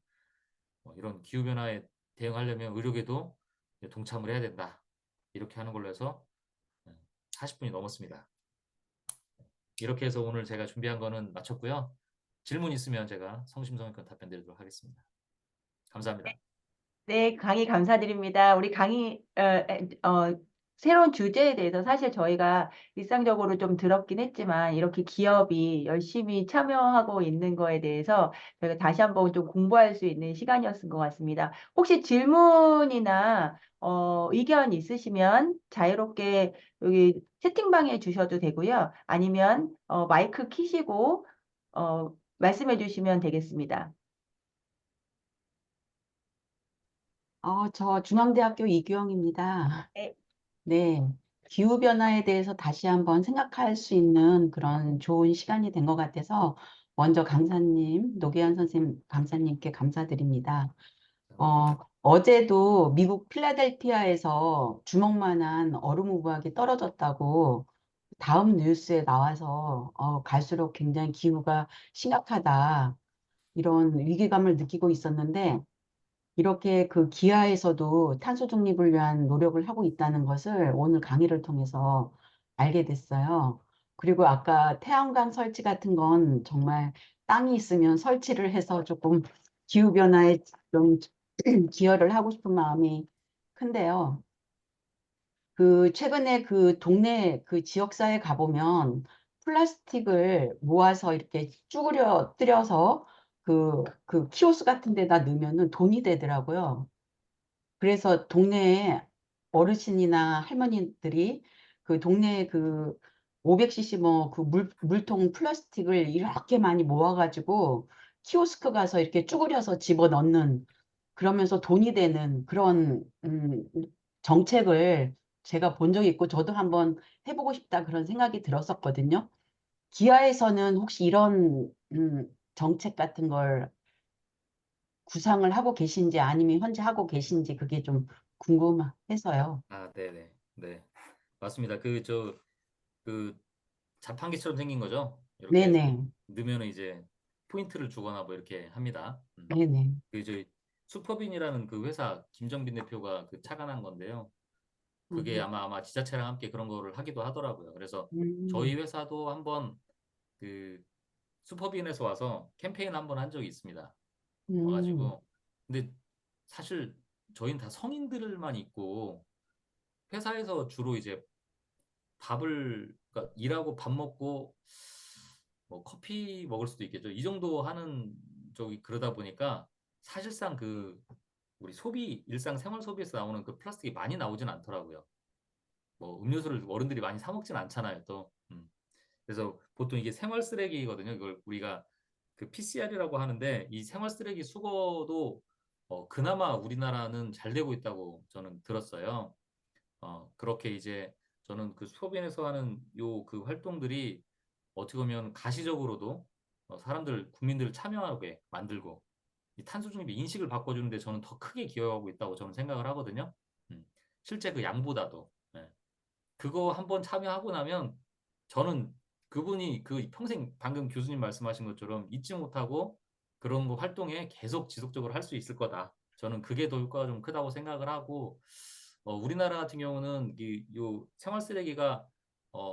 이런 기후 변화에 대응하려면 의료계도 동참을 해야 된다. 이렇게 하는 걸로 해서 40분이 넘었습니다. 이렇게 해서 오늘 제가 준비한 거는 마쳤고요. 질문 있으면 제가 성심성의껏 답변 드리도록 하겠습니다. 감사합니다. 네, 강의 감사드립니다. 우리 강의, 새로운 주제에 대해서 사실 저희가 일상적으로 좀 들었긴 했지만, 이렇게 기업이 열심히 참여하고 있는 거에 대해서 저희가 다시 한번 좀 공부할 수 있는 시간이었을 것 같습니다. 혹시 질문이나 의견 있으시면 자유롭게 여기 채팅방에 주셔도 되고요. 아니면 마이크 키시고 말씀해 주시면 되겠습니다. 저 중앙대학교 이규영입니다. 네. 네. 기후변화에 대해서 다시 한번 생각할 수 있는 그런 좋은 시간이 된 것 같아서 먼저 강사님, 노계현 선생님 강사님께 감사드립니다. 어제도 미국 필라델피아에서 주먹만한 얼음 우박이 떨어졌다고 다음 뉴스에 나와서 갈수록 굉장히 기후가 심각하다, 이런 위기감을 느끼고 있었는데, 이렇게 그 기아에서도 탄소 중립을 위한 노력을 하고 있다는 것을 오늘 강의를 통해서 알게 됐어요. 그리고 아까 태양광 설치 같은 건 정말 땅이 있으면 설치를 해서 조금 기후변화에 좀 기여를 하고 싶은 마음이 큰데요. 그 최근에 그 동네 그 지역사회 가보면 플라스틱을 모아서 이렇게 쭈그려 뜨려서 그 키오스 같은 데다 넣으면은 돈이 되더라고요. 그래서 동네에 어르신이나 할머니들이 그 동네에 그 500cc 뭐 그 물통 플라스틱을 이렇게 많이 모아가지고 키오스크 가서 이렇게 쭈그려서 집어 넣는, 그러면서 돈이 되는 그런 정책을 제가 본 적이 있고 저도 한번 해보고 싶다 그런 생각이 들었었거든요. 기아에서는 혹시 이런 정책 같은 걸 구상을 하고 계신지 아니면 현재 하고 계신지 그게 좀 궁금해서요. 아, 네네. 네. 맞습니다. 그 자판기처럼 생긴 거죠. 이렇게 해서 네네. 넣으면 이제 포인트를 주거나 뭐 이렇게 합니다. 네네. 저희 슈퍼빈이라는 그 회사 김정빈 대표가 그 착안한 건데요. 그게 음, 아마 지자체랑 함께 그런 거를 하기도 하더라고요. 그래서 저희 음, 회사도 한번 그 슈퍼빈에서 와서 캠페인 한번 한 적이 있습니다. 음, 와가지고 근데 사실 저희는 다 성인들만 있고 회사에서 주로 이제 그러니까 일하고 밥 먹고 뭐 커피 먹을 수도 있겠죠. 이 정도 하는 저기 그러다 보니까 사실상 그 우리 일상 생활 소비에서 나오는 그 플라스틱이 많이 나오진 않더라고요. 뭐 음료수를 어른들이 많이 사 먹진 않잖아요, 또. 그래서 보통 이게 생활 쓰레기거든요. 이걸 우리가 그 PCR이라고 하는데 이 생활 쓰레기 수거도 그나마 우리나라는 잘 되고 있다고 저는 들었어요. 그렇게 이제 저는 그 수법인에서 하는 요 그 활동들이 어떻게 보면 가시적으로도 사람들, 국민들을 참여하게 만들고 이 탄소 중립의 인식을 바꿔주는데 저는 더 크게 기여하고 있다고 저는 생각을 하거든요. 음, 실제 그 양보다도. 예. 그거 한번 참여하고 나면 저는 그분이 그 평생 방금 교수님 말씀하신 것처럼 잊지 못하고 그런 거 활동에 계속 지속적으로 할 수 있을 거다. 저는 그게 더 효과가 좀 크다고 생각을 하고 우리나라 같은 경우는 요 생활 쓰레기가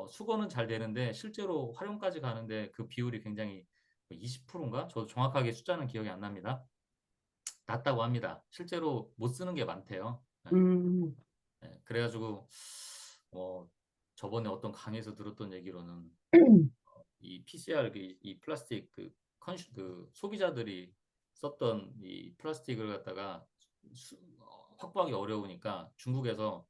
수거는 잘 되는데 실제로 활용까지 가는데 그 비율이 굉장히 20%인가? 저도 정확하게 숫자는 기억이 안 납니다. 낮다고 합니다. 실제로 못 쓰는 게 많대요. 네. 음, 네, 그래가지고 어, 저번에 어떤 강의에서 들었던 얘기로는 이 PCR 이 플라스틱 그 소비자들이 썼던 이 플라스틱을 갖다가 확보하기 어려우니까 중국에서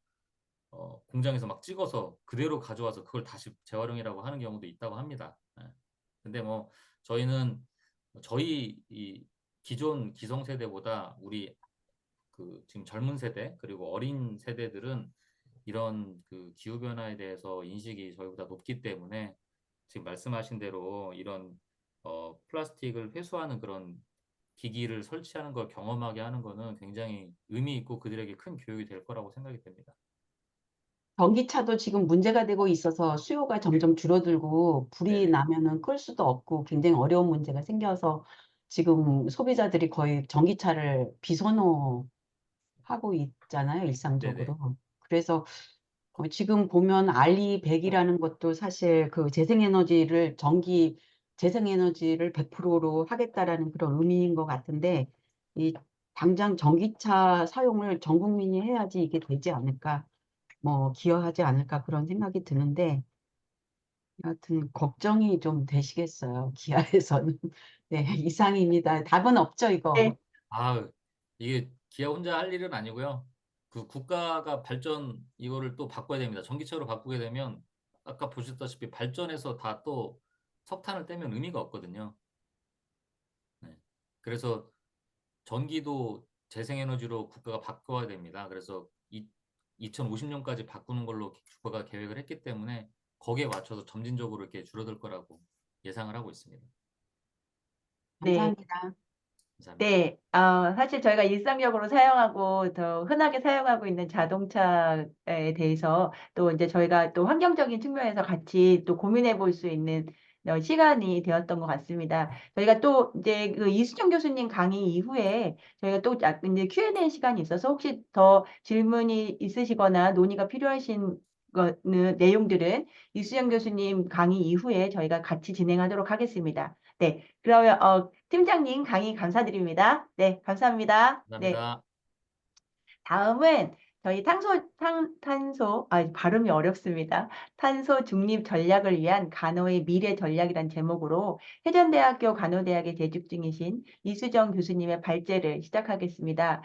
공장에서 막 찍어서 그대로 가져와서 그걸 다시 재활용이라고 하는 경우도 있다고 합니다. 예. 근데 뭐 저희는 저희 이 기존 기성세대보다 우리 그 지금 젊은 세대 그리고 어린 세대들은 이런 그 기후 변화에 대해서 인식이 저희보다 높기 때문에 지금 말씀하신 대로 이런 플라스틱을 회수하는 그런 기기를 설치하는 걸 경험하게 하는 거는 굉장히 의미 있고 그들에게 큰 교육이 될 거라고 생각이 됩니다. 전기차도 지금 문제가 되고 있어서 수요가 점점 줄어들고 불이 네네. 나면은 끌 수도 없고 굉장히 어려운 문제가 생겨서 지금 소비자들이 거의 전기차를 비선호하고 있잖아요, 네네. 일상적으로. 그래서 지금 보면 알리 100이라는 것도 사실 그 재생에너지를 100%로 하겠다라는 그런 의미인 것 같은데, 이 당장 전기차 사용을 전 국민이 해야지 이게 되지 않을까, 뭐 기여하지 않을까 그런 생각이 드는데, 여하튼 걱정이 좀 되시겠어요, 기아에서는. 네, 이상입니다. 답은 없죠, 네. 이거. 아, 이게 기아 혼자 할 일은 아니고요. 그 국가가 발전 이거를 또 바꿔야 됩니다. 전기차로 바꾸게 되면 아까 보셨다시피 발전해서 다 또 석탄을 떼면 의미가 없거든요. 네. 그래서 전기도 재생에너지로 국가가 바꿔야 됩니다. 그래서 2050년까지 바꾸는 걸로 국가가 계획을 했기 때문에 거기에 맞춰서 점진적으로 이렇게 줄어들 거라고 예상을 하고 있습니다. 네. 감사합니다. 감사합니다. 네, 사실 저희가 일상적으로 사용하고 더 흔하게 사용하고 있는 자동차에 대해서 또 이제 저희가 또 환경적인 측면에서 같이 또 고민해 볼 수 있는 시간이 되었던 것 같습니다. 저희가 또 이제 그 이수정 교수님 강의 이후에 저희가 또 이제 Q&A 시간이 있어서 혹시 더 질문이 있으시거나 논의가 필요하신 거는 내용들은 이수정 교수님 강의 이후에 저희가 같이 진행하도록 하겠습니다. 네, 그러면 팀장님 강의 감사드립니다. 네, 감사합니다. 네, 감사합니다. 다음은 저희 발음이 어렵습니다. 탄소 중립 전략을 위한 간호의 미래 전략이란 제목으로 해전대학교 간호대학에 재직 중이신 이수정 교수님의 발제를 시작하겠습니다.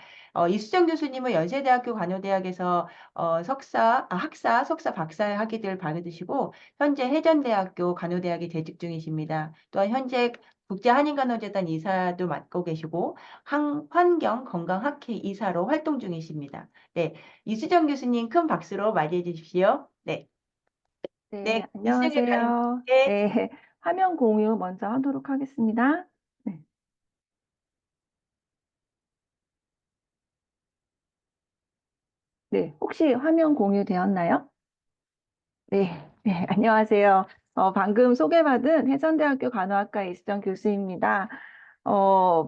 이수정 교수님은 연세대학교 간호대학에서 학사, 석사, 박사 학위를 받으시고 현재 해전대학교 간호대학에 재직 중이십니다. 또한 현재 국제한인간호재단 이사도 맡고 계시고 환경건강학회 이사로 활동 중이십니다. 네, 이수정 교수님 큰 박수로 맞이해 주십시오. 네, 네, 네, 이수정 강의, 안녕하세요. 네, 네, 화면 공유 먼저 하도록 하겠습니다. 네, 네, 혹시 화면 공유 되었나요? 네, 네, 안녕하세요. 방금 소개받은 해전대학교 간호학과 이수정 교수입니다.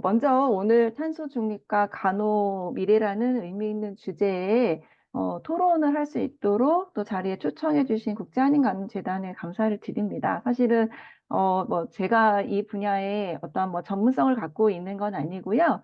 먼저 오늘 탄소 중립과 간호 미래라는 의미 있는 주제에 토론을 할 수 있도록 또 자리에 초청해 주신 국제한인간호재단에 감사를 드립니다. 사실은 뭐 제가 이 분야에 어떤 뭐 전문성을 갖고 있는 건 아니고요.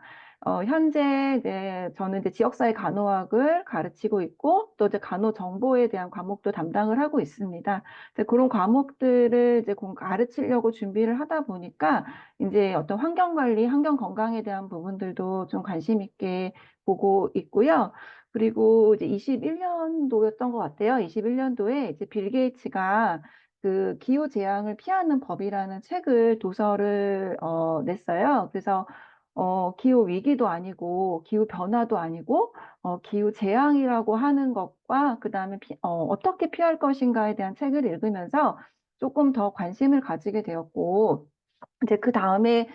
현재 이제 저는 이제 지역사회 간호학을 가르치고 있고 또 이제 간호 정보에 대한 과목도 담당을 하고 있습니다. 이제 그런 과목들을 이제 가르치려고 준비를 하다 보니까 이제 어떤 환경 관리, 환경 건강에 대한 부분들도 좀 관심 있게 보고 있고요. 그리고 이제 21년도였던 것 같아요. 21년도에 이제 빌 게이츠가 그 기후 재앙을 피하는 법이라는 책을 도서를 냈어요. 그래서 기후 위기도 아니고 기후 변화도 아니고 기후 재앙이라고 하는 것과 그다음에 어떻게 피할 것인가에 대한 책을 읽으면서 조금 더 관심을 가지게 되었고 이제 그 다음에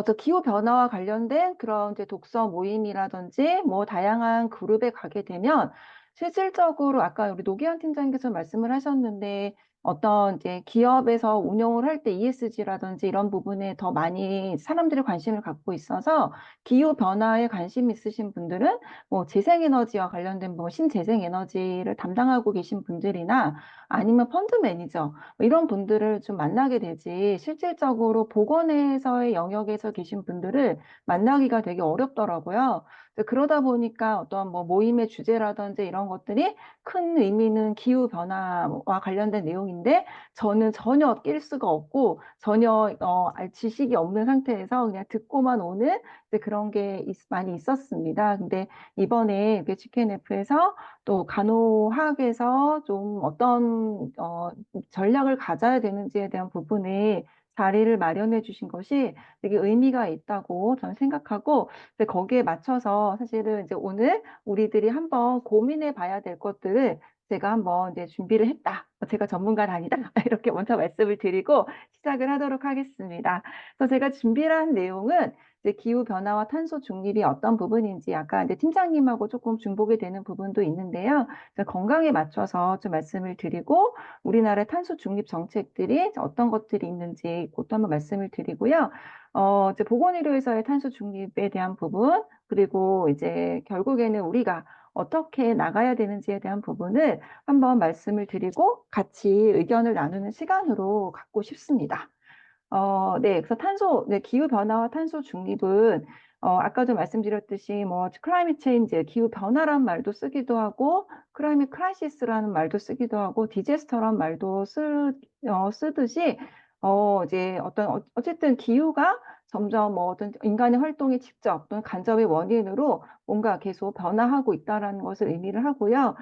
저 기후 변화와 관련된 그런 이제 독서 모임이라든지 뭐 다양한 그룹에 가게 되면 실질적으로 아까 우리 노기환 팀장님께서 말씀을 하셨는데 어떤 이제 기업에서 운영을 할 때 ESG라든지 이런 부분에 더 많이 사람들이 관심을 갖고 있어서 기후 변화에 관심 있으신 분들은 뭐 재생에너지와 관련된 뭐 신재생에너지를 담당하고 계신 분들이나 아니면 펀드 매니저 이런 분들을 좀 만나게 되지 실질적으로 보건에서의 영역에서 계신 분들을 만나기가 되게 어렵더라고요. 그러다 보니까 어떤 뭐 모임의 주제라든지 이런 것들이 큰 의미는 기후 변화와 관련된 내용인데 저는 전혀 낄 수가 없고 전혀 지식이 없는 상태에서 그냥 듣고만 오는 그런 게 많이 있었습니다. 근데 이번에 GKNF에서 또 간호학에서 좀 어떤 전략을 가져야 되는지에 대한 부분에 자리를 마련해 주신 것이 되게 의미가 있다고 저는 생각하고 이제 거기에 맞춰서 사실은 이제 오늘 우리들이 한번 고민해 봐야 될 것들을 제가 한번 이제 준비를 했다. 제가 전문가는 아니다. 이렇게 먼저 말씀을 드리고 시작을 하도록 하겠습니다. 그래서 제가 준비를 한 내용은 이제 기후 변화와 탄소 중립이 어떤 부분인지 아까 이제 팀장님하고 조금 중복이 되는 부분도 있는데요. 건강에 맞춰서 좀 말씀을 드리고 우리나라의 탄소 중립 정책들이 어떤 것들이 있는지 그것도 한번 말씀을 드리고요. 이제 보건의료에서의 탄소 중립에 대한 부분 그리고 이제 결국에는 우리가 어떻게 나가야 되는지에 대한 부분을 한번 말씀을 드리고 같이 의견을 나누는 시간으로 갖고 싶습니다. 네, 그래서 네, 기후 변화와 탄소 중립은 아까도 말씀드렸듯이 뭐 클라이밋 체인지, 기후 변화란 말도 쓰기도 하고 클라이밋 크라이시스라는 말도 쓰기도 하고 디제스터란 말도 쓰듯이 이제 어쨌든 기후가 점점 뭐 어떤 인간의 활동이 직접 또는 간접의 원인으로 뭔가 계속 변화하고 있다라는 것을 의미를 하고요.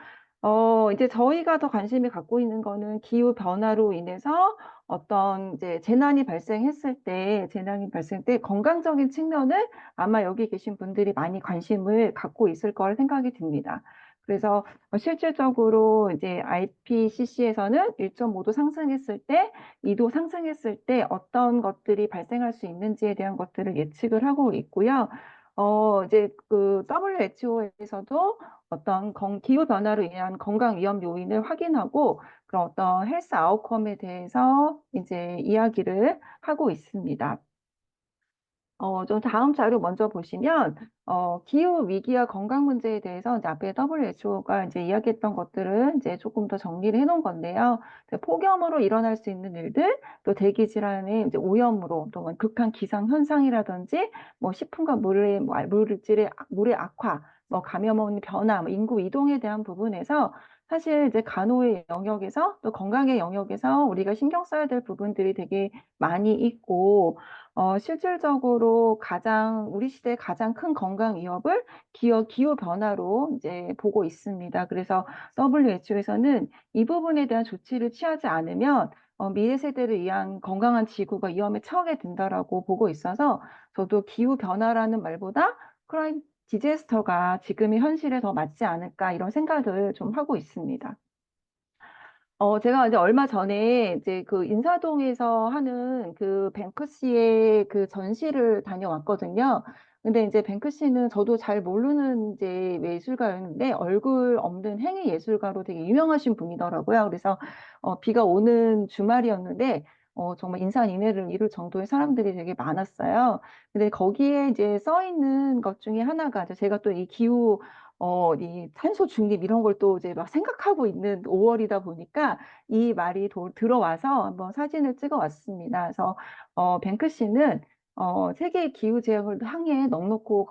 이제 저희가 더 관심을 갖고 있는 거는 기후 변화로 인해서 어떤 이제 재난이 발생할 때 건강적인 측면을 아마 여기 계신 분들이 많이 관심을 갖고 있을 거라 생각이 듭니다. 그래서 실질적으로 이제 IPCC에서는 1.5도 상승했을 때, 2도 상승했을 때 어떤 것들이 발생할 수 있는지에 대한 것들을 예측을 하고 있고요. 이제 그 WHO에서도 어떤 기후 변화로 인한 건강 위험 요인을 확인하고 그런 어떤 헬스 아웃컴에 대해서 이제 이야기를 하고 있습니다. 좀 다음 자료 먼저 보시면, 기후 위기와 건강 문제에 대해서 이제 앞에 WHO가 이제 이야기했던 것들을 이제 조금 더 정리를 해 놓은 건데요. 폭염으로 일어날 수 있는 일들, 또 대기 질환의 이제 오염으로, 또뭐 극한 기상 현상이라든지, 뭐 식품과 물의 악화, 뭐 감염원 변화, 뭐 인구 이동에 대한 부분에서 사실 이제 간호의 영역에서 또 건강의 영역에서 우리가 신경 써야 될 부분들이 되게 많이 있고, 실질적으로 우리 시대의 가장 큰 건강 위협을 기후 변화로 이제 보고 있습니다. 그래서 WHO에서는 이 부분에 대한 조치를 취하지 않으면 미래 세대를 위한 건강한 지구가 위험에 처하게 된다라고 보고 있어서 저도 기후 변화라는 말보다 크라임 디제스터가 지금의 현실에 더 맞지 않을까 이런 생각을 좀 하고 있습니다. 제가 이제 얼마 전에 이제 그 인사동에서 하는 그 뱅크시의 그 전시를 다녀왔거든요. 근데 이제 뱅크시는 저도 잘 모르는 이제 예술가였는데 얼굴 없는 행위 예술가로 되게 유명하신 분이더라고요. 그래서 비가 오는 주말이었는데 정말 인산인해를 이룰 정도의 사람들이 되게 많았어요. 근데 거기에 이제 써 있는 것 중에 하나가 이제 제가 또 이 이 탄소 중립 이런 걸 또 이제 막 생각하고 있는 5월이다 보니까 이 말이 들어와서 한번 사진을 찍어 왔습니다. 그래서 뱅크시는 세계 기후 제약을 향해 넉넉고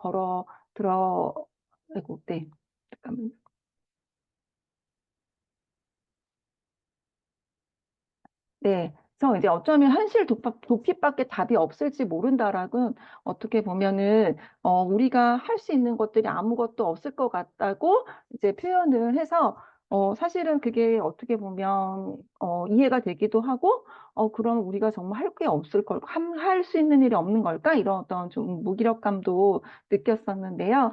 아이고, 네. 잠깐만요. 네. 그래서 이제 어쩌면 현실 도피밖에 답이 없을지 모른다라는 어떻게 보면은 우리가 할 수 있는 것들이 아무것도 없을 것 같다고 이제 표현을 해서 사실은 그게 어떻게 보면 이해가 되기도 하고 그럼 우리가 정말 할 게 없을 걸, 할 수 있는 일이 없는 걸까? 이런 어떤 좀 무기력감도 느꼈었는데요.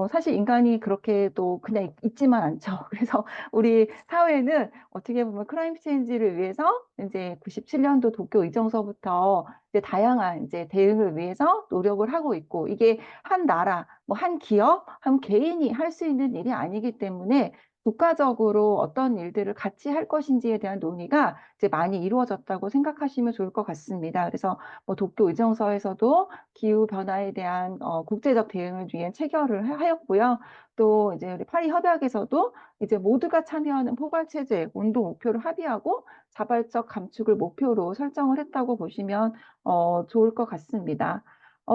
사실 인간이 그렇게도 그냥 있지만 않죠. 그래서 우리 사회는 어떻게 보면 크라임 체인지를 위해서 이제 97년도 도쿄 의정서부터 이제 다양한 이제 대응을 위해서 노력을 하고 있고 이게 한 나라, 뭐 한 기업, 한 개인이 할 수 있는 일이 아니기 때문에 국가적으로 어떤 일들을 같이 할 것인지에 대한 논의가 이제 많이 이루어졌다고 생각하시면 좋을 것 같습니다. 그래서 뭐 도쿄 의정서에서도 기후 변화에 대한 국제적 대응을 위한 체결을 하였고요. 또 이제 우리 파리 협약에서도 이제 모두가 참여하는 포괄체제, 온도 목표를 합의하고 자발적 감축을 목표로 설정을 했다고 보시면 좋을 것 같습니다.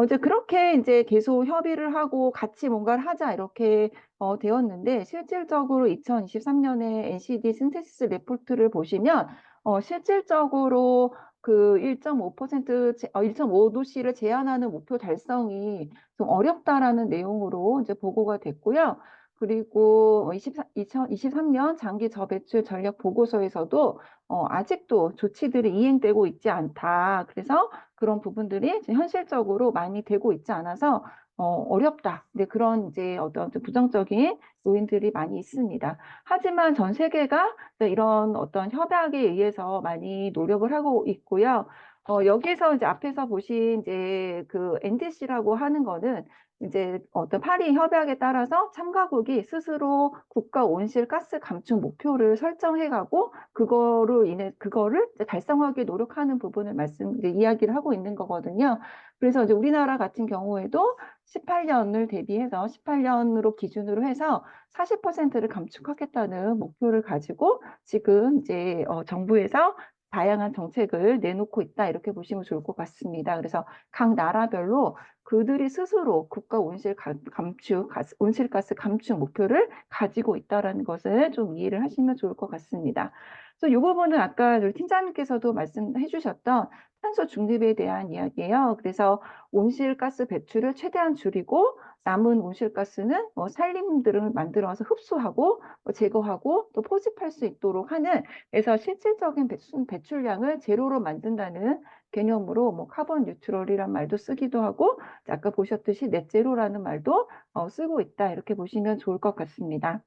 이제 그렇게 이제 계속 협의를 하고 같이 뭔가를 하자 이렇게 되었는데 실질적으로 2023년에 NCD 신테시스 레포트를 보시면 실질적으로 그 1.5도씨를 제한하는 목표 달성이 좀 어렵다라는 내용으로 이제 보고가 됐고요. 그리고 2023년 장기 저배출 전략 보고서에서도 아직도 조치들이 이행되고 있지 않다. 그래서 그런 부분들이 지금 현실적으로 많이 되고 있지 않아서 어렵다. 네, 그런 이제 어떤 좀 부정적인 요인들이 많이 있습니다. 하지만 전 세계가 이런 어떤 협약에 의해서 많이 노력을 하고 있고요. 여기서 이제 앞에서 보신 이제 그 NDC라고 하는 거는 이제 어떤 파리 협약에 따라서 참가국이 스스로 국가 온실 가스 감축 목표를 설정해가고 그거를 이제 달성하기 노력하는 부분을 이제 이야기를 하고 있는 거거든요. 그래서 이제 우리나라 같은 경우에도 18년을 대비해서 18년으로 기준으로 해서 40%를 감축하겠다는 목표를 가지고 지금 이제 정부에서 다양한 정책을 내놓고 있다 이렇게 보시면 좋을 것 같습니다. 그래서 각 나라별로 그들이 스스로 국가 온실가스 감축 목표를 가지고 있다라는 것을 좀 이해를 하시면 좋을 것 같습니다. 그래서 이 부분은 아까 우리 팀장님께서도 말씀해 주셨던 탄소 중립에 대한 이야기예요. 그래서 온실가스 배출을 최대한 줄이고 남은 온실가스는 산림들을 만들어서 흡수하고 제거하고 또 포집할 수 있도록 하는, 그래서 실질적인 배출량을 제로로 만든다는 개념으로 뭐 카본 뉴트럴이란 말도 쓰기도 하고 아까 보셨듯이 넷제로라는 말도 쓰고 있다 이렇게 보시면 좋을 것 같습니다.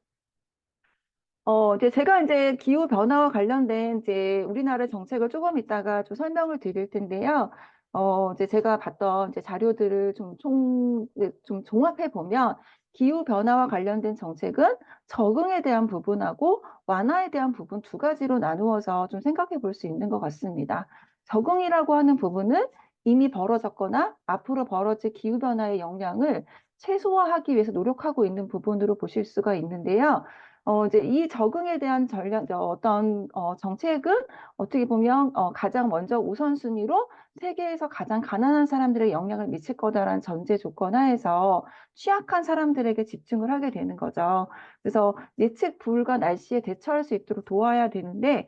이제 제가 이제 기후 변화와 관련된 이제 우리나라 정책을 조금 이따가 좀 설명을 드릴 텐데요. 이제 제가 봤던 이제 자료들을 좀 종합해 보면 기후 변화와 관련된 정책은 적응에 대한 부분하고 완화에 대한 부분 두 가지로 나누어서 좀 생각해 볼 수 있는 것 같습니다. 적응이라고 하는 부분은 이미 벌어졌거나 앞으로 벌어질 기후 변화의 영향을 최소화하기 위해서 노력하고 있는 부분으로 보실 수가 있는데요. 이제 이 적응에 대한 정책은 어떻게 보면 가장 먼저 우선순위로 세계에서 가장 가난한 사람들에게 영향을 미칠 거다라는 전제 조건 하에서 취약한 사람들에게 집중을 하게 되는 거죠. 그래서 예측 불가 날씨에 대처할 수 있도록 도와야 되는데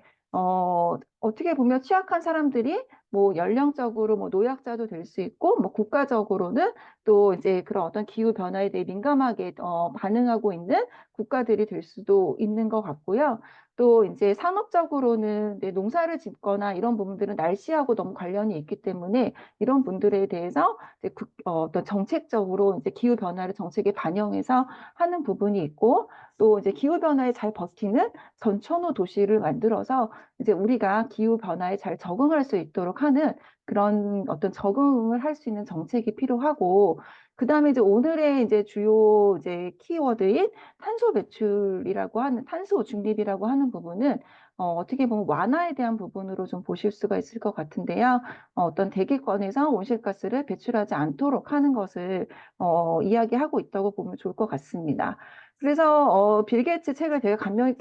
어떻게 보면 취약한 사람들이 뭐 연령적으로 뭐 노약자도 될 수 있고 뭐 국가적으로는 또 이제 그런 어떤 기후 변화에 대해 민감하게 반응하고 있는 국가들이 될 수도 있는 것 같고요. 또 이제 산업적으로는 농사를 짓거나 이런 부분들은 날씨하고 너무 관련이 있기 때문에 이런 분들에 대해서 이제 어떤 정책적으로 이제 기후 변화를 정책에 반영해서 하는 부분이 있고, 또 이제 기후 변화에 잘 버티는 전천후 도시를 만들어서 이제 우리가 기후 변화에 잘 적응할 수 있도록 하는 그런 어떤 적응을 할 수 있는 정책이 필요하고, 그다음에 이제 오늘의 이제 주요 이제 키워드인 탄소 중립이라고 하는 부분은 어떻게 보면 완화에 대한 부분으로 좀 보실 수가 있을 것 같은데요. 어떤 대기권에서 온실가스를 배출하지 않도록 하는 것을 이야기하고 있다고 보면 좋을 것 같습니다. 그래서 빌 게이츠 책을 제가 감명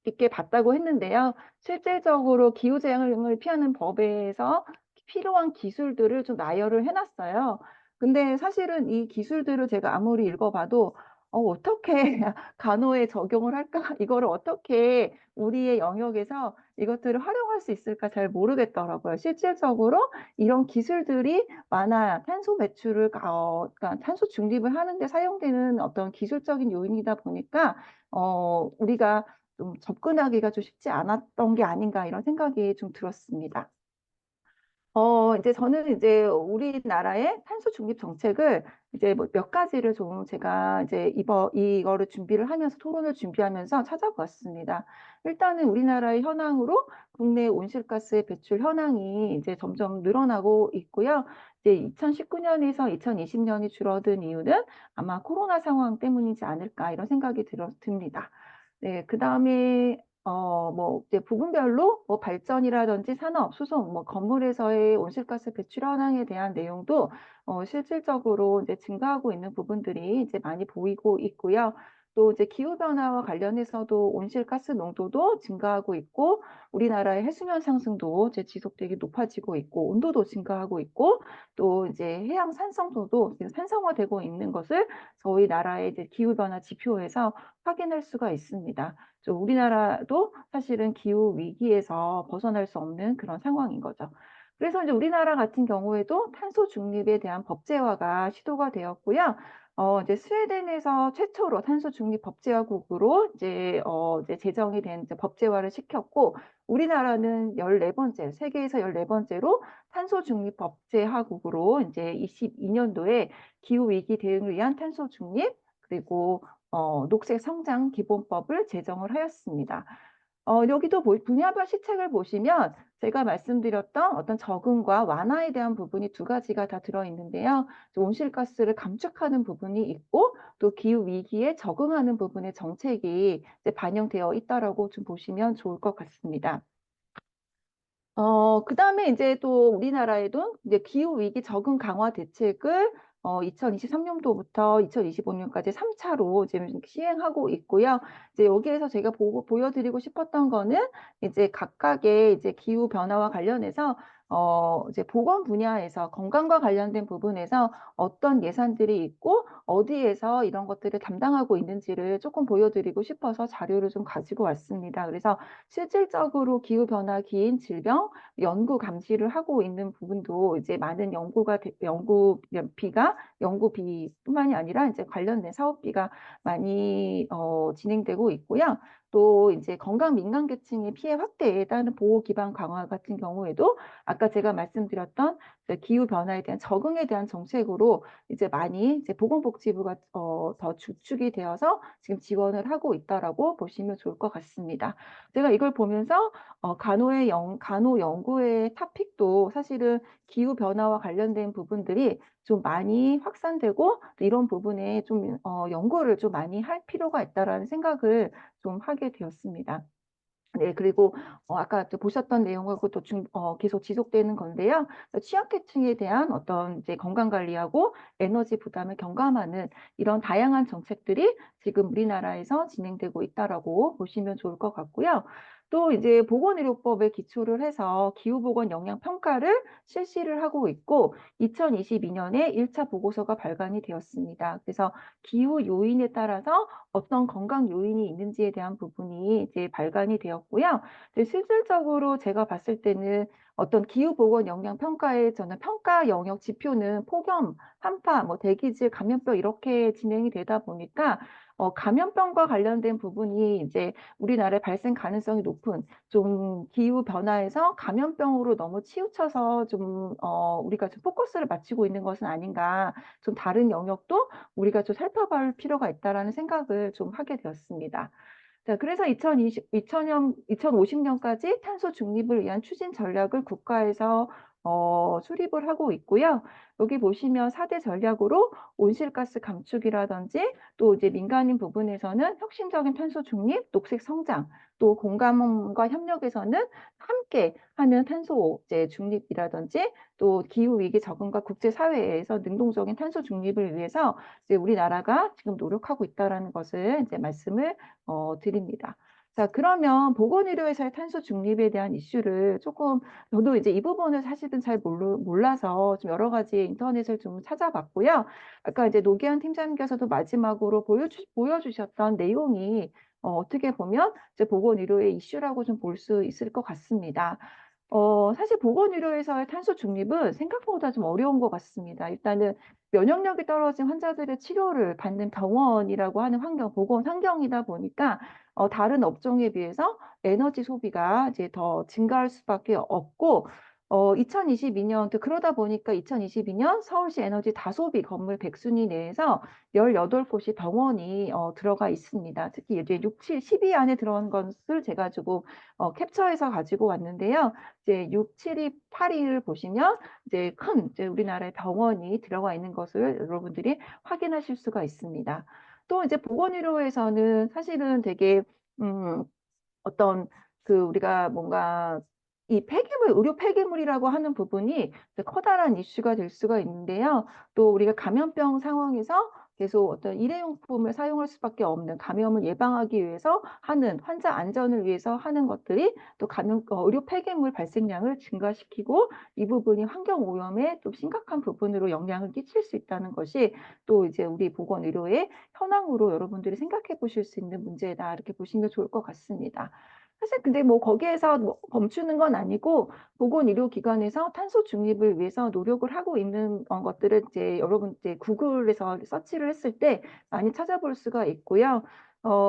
있게 봤다고 했는데요. 실질적으로 기후재앙을 피하는 법에서 필요한 기술들을 좀 나열을 해놨어요. 근데 사실은 이 기술들을 제가 아무리 읽어봐도 어떻게 간호에 적용을 할까? 이거를 어떻게 우리의 영역에서 이것들을 활용할 수 있을까 잘 모르겠더라고요. 실질적으로 이런 기술들이 탄소 배출을, 그러니까 탄소 중립을 하는데 사용되는 어떤 기술적인 요인이다 보니까 우리가 좀 접근하기가 좀 쉽지 않았던 게 아닌가 이런 생각이 좀 들었습니다. 이제 저는 이제 우리나라의 탄소 중립 정책을 이제 뭐 몇 가지를 좀 제가 이제 이거를 준비를 하면서 토론을 준비하면서 찾아보았습니다. 일단은 우리나라의 현황으로 국내 온실가스 배출 현황이 이제 점점 늘어나고 있고요. 이제 2019년에서 2020년이 줄어든 이유는 아마 코로나 상황 때문이지 않을까 이런 생각이 듭니다. 네, 그다음에 뭐 이제 부분별로 뭐 발전이라든지 산업, 수송, 뭐 건물에서의 온실가스 배출 현황에 대한 내용도 실질적으로 이제 증가하고 있는 부분들이 이제 많이 보이고 있고요. 또 이제 기후 변화와 관련해서도 온실가스 농도도 증가하고 있고 우리나라의 해수면 상승도 이제 지속되게 높아지고 있고 온도도 증가하고 있고 또 이제 해양 산성도도 지금 산성화되고 있는 것을 저희 나라의 이제 기후 변화 지표에서 확인할 수가 있습니다. 우리나라도 사실은 기후 위기에서 벗어날 수 없는 그런 상황인 거죠. 그래서 이제 우리나라 같은 경우에도 탄소 중립에 대한 법제화가 시도가 되었고요. 이제 스웨덴에서 최초로 탄소 중립 법제화국으로 이제 제정이 된 이제 법제화를 시켰고, 우리나라는 14번째, 세계에서 14번째로 탄소 중립 법제화국으로 이제 22년도에 기후 위기 대응을 위한 탄소 중립 그리고 녹색 성장 기본법을 제정을 하였습니다. 여기도 분야별 시책을 보시면 제가 말씀드렸던 어떤 적응과 완화에 대한 부분이 두 가지가 다 들어있는데요. 온실가스를 감축하는 부분이 있고 또 기후 위기에 적응하는 부분의 정책이 이제 반영되어 있다라고 좀 보시면 좋을 것 같습니다. 그다음에 이제 또 우리나라에도 이제 기후 위기 적응 강화 대책을 2023년도부터 2025년까지 3차로 지금 시행하고 있고요. 이제 여기에서 제가 보여드리고 싶었던 거는 이제 각각의 이제 기후 변화와 관련해서 이제 보건 분야에서 건강과 관련된 부분에서 어떤 예산들이 있고 어디에서 이런 것들을 담당하고 있는지를 조금 보여드리고 싶어서 자료를 좀 가지고 왔습니다. 그래서 실질적으로 기후 변화, 기인 질병 연구 감시를 하고 있는 부분도 이제 많은 연구비뿐만이 아니라 이제 관련된 사업비가 많이 진행되고 있고요. 또 이제 건강 민감 계층의 피해 확대에 따른 보호 기반 강화 같은 경우에도 아까 제가 말씀드렸던 기후 변화에 대한 적응에 대한 정책으로 이제 많이 이제 보건복지부가 더 주축이 되어서 지금 지원을 하고 있다라고 보시면 좋을 것 같습니다. 제가 이걸 보면서 간호 연구의 토픽도 사실은 기후 변화와 관련된 부분들이 좀 많이 확산되고 이런 부분에 좀 연구를 좀 많이 할 필요가 있다라는 생각을 좀 하게 되었습니다. 네, 그리고 아까 또 보셨던 내용하고 또 계속 지속되는 건데요. 취약계층에 대한 어떤 이제 건강 관리하고 에너지 부담을 경감하는 이런 다양한 정책들이 지금 우리나라에서 진행되고 있다라고 보시면 좋을 것 같고요. 또 이제 보건의료법에 기초를 해서 기후보건 영향 평가를 실시를 하고 있고 2022년에 1차 보고서가 발간이 되었습니다. 그래서 기후 요인에 따라서 어떤 건강 요인이 있는지에 대한 부분이 이제 발간이 되었고요. 이제 실질적으로 제가 봤을 때는 어떤 기후보건 영향 평가의 저는 평가 영역 지표는 폭염, 한파, 뭐 대기질, 감염병 이렇게 진행이 되다 보니까 감염병과 관련된 부분이 이제 우리나라에 발생 가능성이 높은 좀 기후 변화에서 감염병으로 너무 치우쳐서 좀 우리가 좀 포커스를 맞추고 있는 것은 아닌가, 좀 다른 영역도 우리가 좀 살펴볼 필요가 있다라는 생각을 좀 하게 되었습니다. 자, 그래서 2050년까지 탄소 중립을 위한 추진 전략을 국가에서 수립을 하고 있고요. 여기 보시면 4대 전략으로 온실가스 감축이라든지 또 이제 민간인 부분에서는 혁신적인 탄소 중립, 녹색 성장, 또 공감과 협력에서는 함께 하는 탄소 이제 중립이라든지 또 기후 위기 적응과 국제 사회에서 능동적인 탄소 중립을 위해서 이제 우리나라가 지금 노력하고 있다라는 것을 이제 말씀을 드립니다. 자, 그러면 보건의료에서의 탄소 중립에 대한 이슈를 조금 저도 이제 이 부분을 사실은 잘 몰라서 좀 여러 가지 인터넷을 좀 찾아봤고요. 아까 이제 노기현 팀장님께서도 마지막으로 보여주셨던 내용이 어떻게 보면 이제 보건의료의 이슈라고 좀 볼 수 있을 것 같습니다. 사실 보건의료에서의 탄소 중립은 생각보다 좀 어려운 것 같습니다. 일단은 면역력이 떨어진 환자들의 치료를 받는 병원이라고 하는 보건 환경이다 보니까 다른 업종에 비해서 에너지 소비가 이제 더 증가할 수밖에 없고 2022년 그러다 보니까 2022년 서울시 에너지 다소비 건물 100순위 내에서 18곳이 병원이 들어가 있습니다. 특히 이제 6, 7, 10위 안에 들어간 것을 제가 주고 캡처해서 가지고 왔는데요. 이제 6, 7위, 8위를 보시면 이제 이제 우리나라의 병원이 들어가 있는 것을 여러분들이 확인하실 수가 있습니다. 또 이제 보건의료에서는 사실은 되게 어떤 우리가 뭔가 이 의료 폐기물이라고 하는 부분이 커다란 이슈가 될 수가 있는데요. 또 우리가 감염병 상황에서 계속 어떤 일회용품을 사용할 수밖에 없는 감염을 예방하기 위해서 하는 환자 안전을 위해서 하는 것들이 또 의료 폐기물 발생량을 증가시키고 이 부분이 환경 오염에 또 심각한 부분으로 영향을 끼칠 수 있다는 것이 또 이제 우리 보건의료의 현황으로 여러분들이 생각해 보실 수 있는 문제다 이렇게 보시면 좋을 것 같습니다. 사실 근데 뭐 거기에서 멈추는 건 아니고 보건의료기관에서 탄소 중립을 위해서 노력을 하고 있는 것들을 이제 여러분 이제 구글에서 서치를 했을 때 많이 찾아볼 수가 있고요.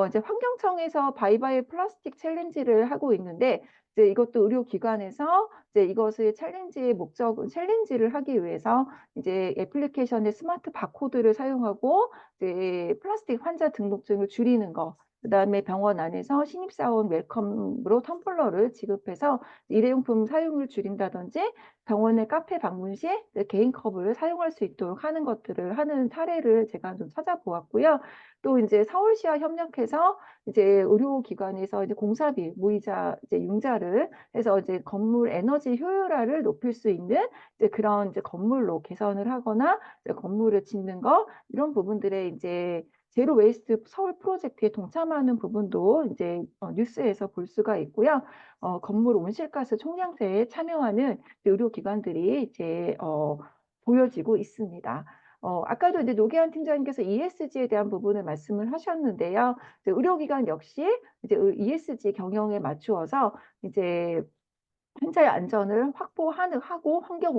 이제 환경청에서 바이바이 플라스틱 챌린지를 하고 있는데 이제 이것도 의료기관에서 이제 이것의 챌린지의 목적은 챌린지를 하기 위해서 이제 애플리케이션의 스마트 바코드를 사용하고 이제 플라스틱 환자 등록증을 줄이는 거. 그다음에 병원 안에서 신입사원 웰컴으로 텀블러를 지급해서 일회용품 사용을 줄인다든지 병원의 카페 방문 시 개인 컵을 사용할 수 있도록 하는 것들을 하는 사례를 제가 좀 찾아보았고요. 또 이제 서울시와 협력해서 이제 의료기관에서 이제 공사비, 무이자 이제 융자를 해서 이제 건물 에너지 효율화를 높일 수 있는 이제 그런 이제 건물로 개선을 하거나 이제 건물을 짓는 거 이런 부분들에 이제 제로 웨이스트 서울 프로젝트에 동참하는 부분도 이제 뉴스에서 볼 수가 있고요. 건물 온실가스 총량제에 참여하는 의료기관들이 이제 보여지고 있습니다. 아까도 이제 노계한 팀장님께서 ESG에 대한 부분을 말씀을 하셨는데요. 이제 의료기관 역시 이제 ESG 경영에 맞추어서 이제 환자의 안전을 하고 환경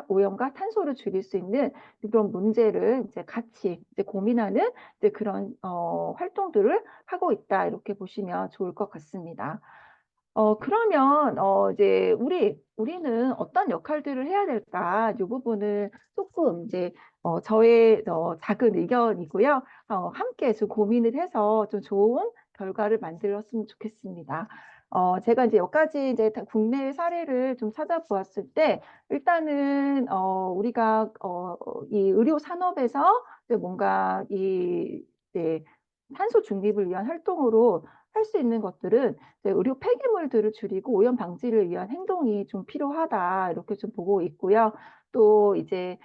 오염과 탄소를 줄일 수 있는 그런 문제를 이제 같이 이제 고민하는 이제 그런 활동들을 하고 있다 이렇게 보시면 좋을 것 같습니다. 그러면 이제 우리는 어떤 역할들을 해야 될까? 이 부분을 조금 이제 저의 작은 의견이고요. 함께 좀 고민을 해서 좀 좋은 결과를 만들었으면 좋겠습니다. 제가 이제 몇 가지 이제 국내 사례를 좀 찾아보았을 때 일단은 우리가 이 의료 산업에서 이제 뭔가 이제 탄소 중립을 위한 활동으로 할 수 있는 것들은 이제 의료 폐기물들을 줄이고 오염 방지를 위한 행동이 좀 필요하다 이렇게 좀 보고 있고요. 또 이제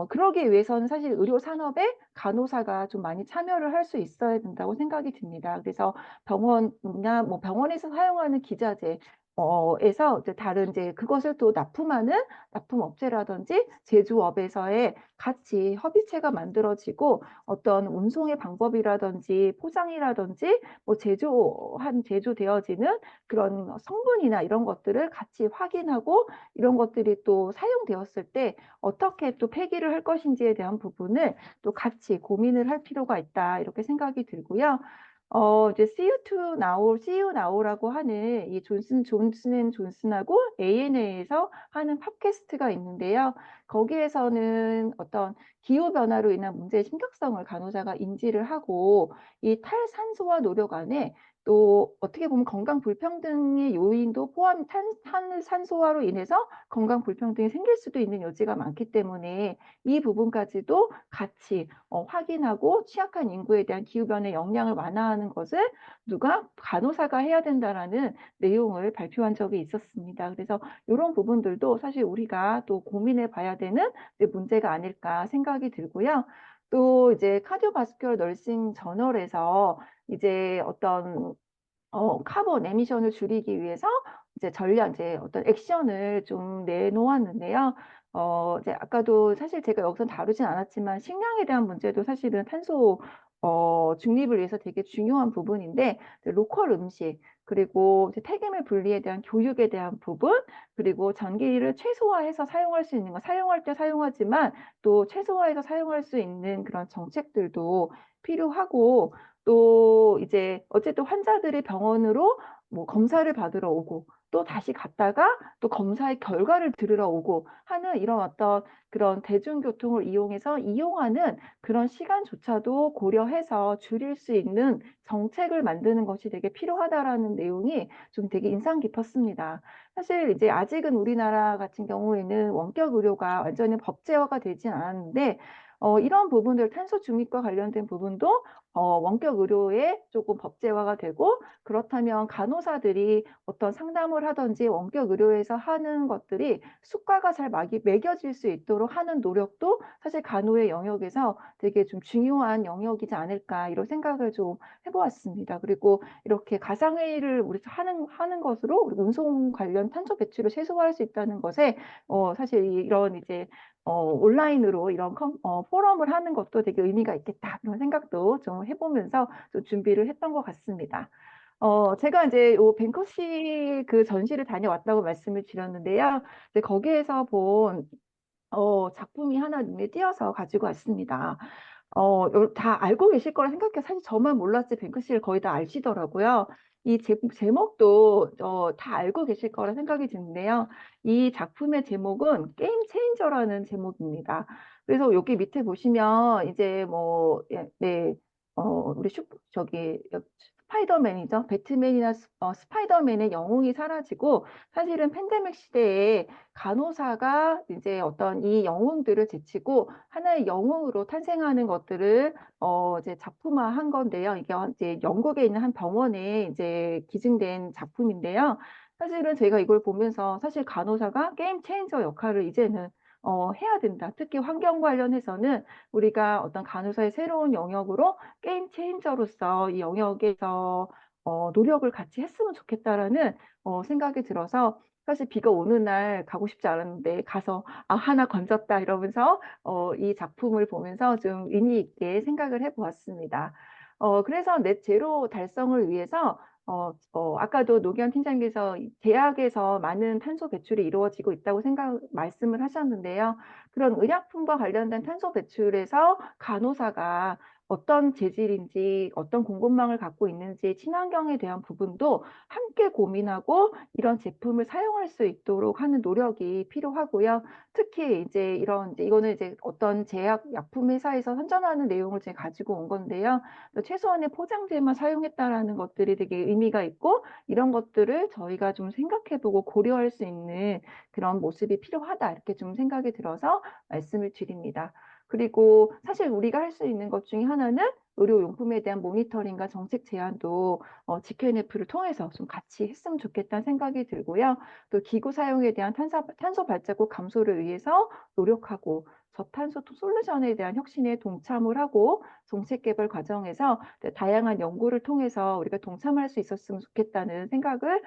그러기 위해서는 사실 의료 산업에 간호사가 좀 많이 참여를 할 수 있어야 된다고 생각이 듭니다. 그래서 병원이나 뭐 병원에서 사용하는 기자재 에서 이제 다른 이제 그것을 또 납품업체라든지 제조업에서의 같이 협의체가 만들어지고 어떤 운송의 방법이라든지 포장이라든지 뭐 제조되어지는 그런 성분이나 이런 것들을 같이 확인하고 이런 것들이 또 사용되었을 때 어떻게 또 폐기를 할 것인지에 대한 부분을 또 같이 고민을 할 필요가 있다 이렇게 생각이 들고요. 이제 See You Now라고 하는 이 존슨앤존슨하고 ANA에서 하는 팟캐스트가 있는데요. 거기에서는 어떤 기후 변화로 인한 문제의 심각성을 간호사가 인지를 하고 이 탈산소화 노력 안에 또 어떻게 보면 건강 불평등의 요인도 포함 탄산소화로 인해서 건강 불평등이 생길 수도 있는 여지가 많기 때문에 이 부분까지도 같이 확인하고 취약한 인구에 대한 기후변화의 영향을 완화하는 것을 누가 간호사가 해야 된다라는 내용을 발표한 적이 있었습니다. 그래서 이런 부분들도 사실 우리가 또 고민해 봐야 되는 문제가 아닐까 생각이 들고요. 또 이제 카디오바스큘러 너싱 저널에서 이제 어떤 카본 에미션을 줄이기 위해서 이제 어떤 액션을 좀 내놓았는데요. 이제 아까도 사실 제가 여기서 다루진 않았지만 식량에 대한 문제도 사실은 탄소 중립을 위해서 되게 중요한 부분인데 로컬 음식 그리고 이제 폐기물 분리에 대한 교육에 대한 부분 그리고 전기를 최소화해서 사용할 수 있는 거 사용할 때 사용하지만 또 최소화해서 사용할 수 있는 그런 정책들도 필요하고 또 이제 어쨌든 환자들이 병원으로 뭐 검사를 받으러 오고 또 다시 갔다가 또 검사의 결과를 들으러 오고 하는 이런 어떤 그런 대중교통을 이용하는 그런 시간조차도 고려해서 줄일 수 있는 정책을 만드는 것이 되게 필요하다라는 내용이 좀 되게 인상 깊었습니다. 사실 이제 아직은 우리나라 같은 경우에는 원격 의료가 완전히 법제화가 되진 않았는데 이런 부분들 탄소 중립과 관련된 부분도 원격 의료에 조금 법제화가 되고 그렇다면 간호사들이 어떤 상담을 하든지 원격 의료에서 하는 것들이 수가가 잘 매겨질 수 있도록 하는 노력도 사실 간호의 영역에서 되게 좀 중요한 영역이지 않을까 이런 생각을 좀 해보았습니다. 그리고 이렇게 가상회의를 우리 하는 것으로 우리 운송 관련 탄소 배출을 최소화할 수 있다는 것에 사실 이런 이제 온라인으로 이런 포럼을 하는 것도 되게 의미가 있겠다 그런 생각도 좀 해보면서 좀 준비를 했던 것 같습니다. 제가 이제 요 뱅커시 그 전시를 다녀왔다고 말씀을 드렸는데요. 이제 거기에서 본 작품이 하나 눈에 띄어서 가지고 왔습니다. 다 알고 계실 거라 생각해요. 사실 저만 몰랐지 뱅크시를 거의 다 아시더라고요. 이 제목도 다 알고 계실 거라 생각이 드는데요. 이 작품의 제목은 게임 체인저라는 제목입니다. 그래서 여기 밑에 보시면 이제 뭐 네, 우리 스파이더맨이죠. 배트맨이나 스파이더맨의 영웅이 사라지고 사실은 팬데믹 시대에 간호사가 이제 어떤 이 영웅들을 제치고 하나의 영웅으로 탄생하는 것들을 이제 작품화한 건데요. 이게 이제 영국에 있는 한 병원에 이제 기증된 작품인데요. 사실은 제가 이걸 보면서 사실 간호사가 게임 체인저 역할을 이제는 해야 된다. 특히 환경 관련해서는 우리가 어떤 간호사의 새로운 영역으로 게임 체인저로서 이 영역에서 노력을 같이 했으면 좋겠다라는 생각이 들어서 사실 비가 오는 날 가고 싶지 않았는데 가서 아, 하나 건졌다 이러면서 이 작품을 보면서 좀 의미 있게 생각을 해보았습니다. 그래서 넷 제로 달성을 위해서 아까도 노기현 팀장님께서 대학에서 많은 탄소 배출이 이루어지고 있다고 말씀을 하셨는데요. 그런 의약품과 관련된 탄소 배출에서 간호사가 어떤 재질인지, 어떤 공급망을 갖고 있는지, 친환경에 대한 부분도 함께 고민하고 이런 제품을 사용할 수 있도록 하는 노력이 필요하고요. 특히 이거는 이제 어떤 제약 약품 회사에서 선전하는 내용을 제가 가지고 온 건데요. 최소한의 포장재만 사용했다라는 것들이 되게 의미가 있고 이런 것들을 저희가 좀 생각해보고 고려할 수 있는 그런 모습이 필요하다 이렇게 좀 생각이 들어서 말씀을 드립니다. 그리고 사실 우리가 할 수 있는 것 중에 하나는 의료용품에 대한 모니터링과 정책 제안도 GKNF를 통해서 좀 같이 했으면 좋겠다는 생각이 들고요. 또 기구 사용에 대한 탄소 발자국 감소를 위해서 노력하고 저탄소 솔루션에 대한 혁신에 동참을 하고 정책 개발 과정에서 다양한 연구를 통해서 우리가 동참할 수 있었으면 좋겠다는 생각을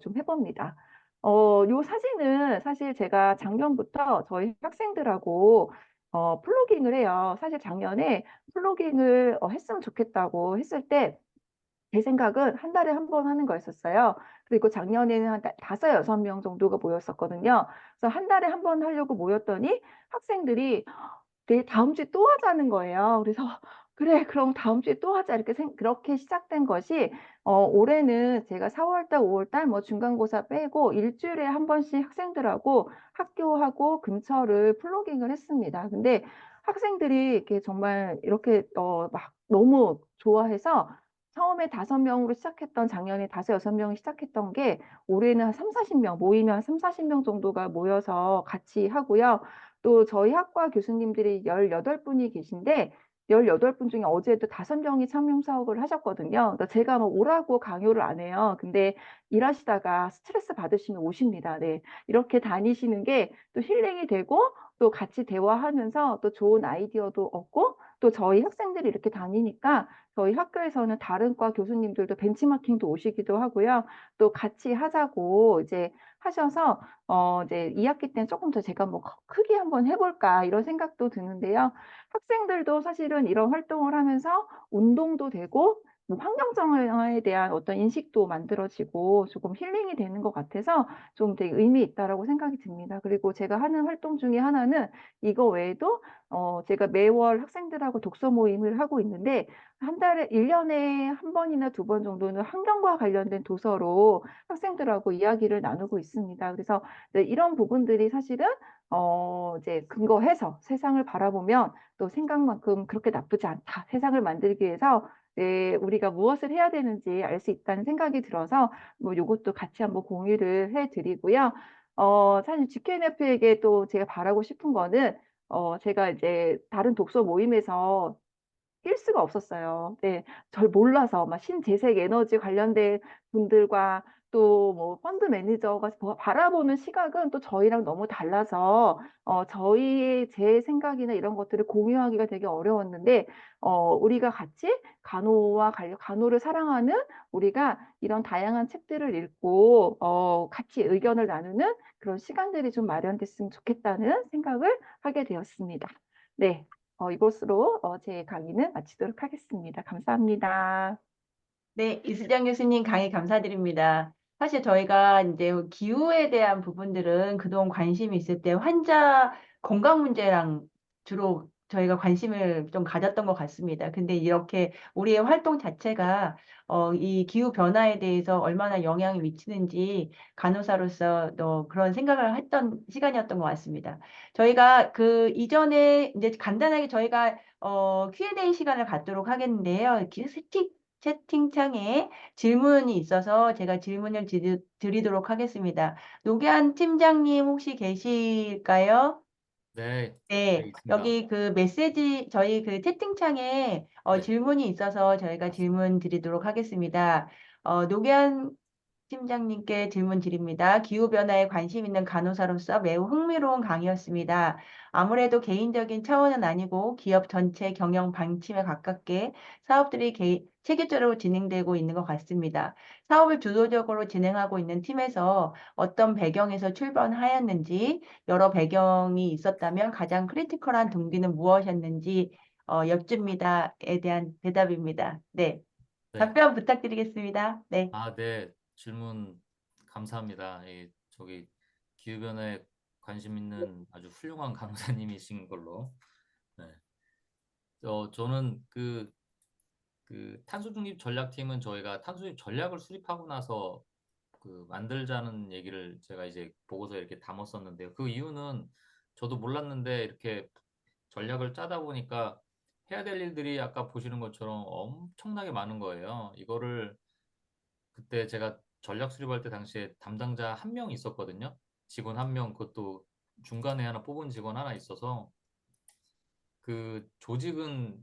좀 해봅니다. 요 사진은 사실 제가 작년부터 저희 학생들하고 플로깅을 해요. 사실 작년에 플로깅을 했으면 좋겠다고 했을 때 제 생각은 한 달에 한 번 하는 거였었어요. 그리고 작년에는 한 5-6명 정도가 모였었거든요. 그래서 한 달에 한 번 하려고 모였더니 학생들이 내일 다음 주에 또 하자는 거예요. 그래서 그래, 그럼 다음 주에 또 하자. 그렇게 시작된 것이 올해는 제가 4월 달, 5월 달 뭐 중간고사 빼고 일주일에 한 번씩 학생들하고 학교하고 근처를 플로깅을 했습니다. 근데 학생들이 이렇게 정말 이렇게 막 너무 좋아해서 처음에 5명으로 시작했던 작년에 5-6명이 시작했던 게 올해는 한 30-40명 모이면 한 30-40명 정도가 모여서 같이 하고요. 또 저희 학과 교수님들이 18분이 계신데 18분 중에 어제도 5명이 참여 사업을 하셨거든요. 그러니까 제가 뭐 오라고 강요를 안 해요. 근데 일하시다가 스트레스 받으시면 오십니다. 네. 이렇게 다니시는 게 또 힐링이 되고 또 같이 대화하면서 또 좋은 아이디어도 얻고 또 저희 학생들이 이렇게 다니니까 저희 학교에서는 다른 과 교수님들도 벤치마킹도 오시기도 하고요. 또 같이 하자고 이제 하셔서 이제 2학기 때는 조금 더 제가 뭐 크게 한번 해볼까 이런 생각도 드는데요. 학생들도 사실은 이런 활동을 하면서 운동도 되고 뭐 환경정화에 대한 어떤 인식도 만들어지고 조금 힐링이 되는 것 같아서 좀 되게 의미 있다라고 생각이 듭니다. 그리고 제가 하는 활동 중에 하나는 이거 외에도 제가 매월 학생들하고 독서 모임을 하고 있는데 한 달에 1년에 한 번이나 2번 정도는 환경과 관련된 도서로 학생들하고 이야기를 나누고 있습니다. 그래서 이런 부분들이 사실은 이제 근거해서 세상을 바라보면 또 생각만큼 그렇게 나쁘지 않다. 세상을 만들기 위해서 우리가 무엇을 해야 되는지 알 수 있다는 생각이 들어서 뭐 이것도 같이 한번 공유를 해드리고요. 사실 GKNF에게 또 제가 바라고 싶은 거는 제가 이제 다른 독서 모임에서 낄 수가 없었어요. 네, 절 몰라서 막 신재생 에너지 관련된 분들과 또 뭐 펀드 매니저가 바라보는 시각은 또 저희랑 너무 달라서 제 생각이나 이런 것들을 공유하기가 되게 어려웠는데 우리가 같이 간호를 사랑하는 우리가 이런 다양한 책들을 읽고 같이 의견을 나누는 그런 시간들이 좀 마련됐으면 좋겠다는 생각을 하게 되었습니다. 네. 이것으로 제 강의는 마치도록 하겠습니다. 감사합니다. 네, 이수정 교수님 강의 감사드립니다. 사실 저희가 이제 기후에 대한 부분들은 그동안 관심이 있을 때 환자 건강 문제랑 주로 저희가 관심을 좀 가졌던 것 같습니다. 근데 이렇게 우리의 활동 자체가 이 기후 변화에 대해서 얼마나 영향이 미치는지 간호사로서 또 그런 생각을 했던 시간이었던 것 같습니다. 저희가 그 이전에 이제 간단하게 저희가 Q&A 시간을 갖도록 하겠는데요. 채팅창에 질문이 있어서 제가 질문을 드리도록 하겠습니다. 노기한 팀장님 혹시 계실까요? 네, 네, 네, 있습니다. 여기 그 메시지, 저희 그 채팅창에 네, 질문이 있어서 저희가 질문 드리도록 하겠습니다. 노기한 팀장님께 질문 드립니다. 기후변화에 관심 있는 간호사로서 매우 흥미로운 강의였습니다. 아무래도 개인적인 차원은 아니고 기업 전체 경영 방침에 가깝게 사업들이 체계적으로 진행되고 있는 것 같습니다. 사업을 주도적으로 진행하고 있는 팀에서 어떤 배경에서 출발하였는지, 여러 배경이 있었다면 가장 크리티컬한 동기는 무엇이었는지 여쭙니다에 대한 대답입니다. 네, 네. 답변 부탁드리겠습니다. 네. 네, 질문 감사합니다. 저기 기후변화에 관심 있는 아주 훌륭한 강사님이신 걸로. 네. 저는 그 탄소 중립 전략팀은 저희가 탄소 중립 전략을 수립하고 나서 그 만들자는 얘기를 제가 이제 보고서에 이렇게 담았었는데요. 그 이유는 저도 몰랐는데 이렇게 전략을 짜다 보니까 해야 될 일들이 아까 보시는 것처럼 엄청나게 많은 거예요. 이거를 그때 제가 전략 수립할 때 당시에 담당자 한 명 있었거든요. 직원 한 명, 그것도 중간에 하나 뽑은 직원 하나 있어서 그 조직은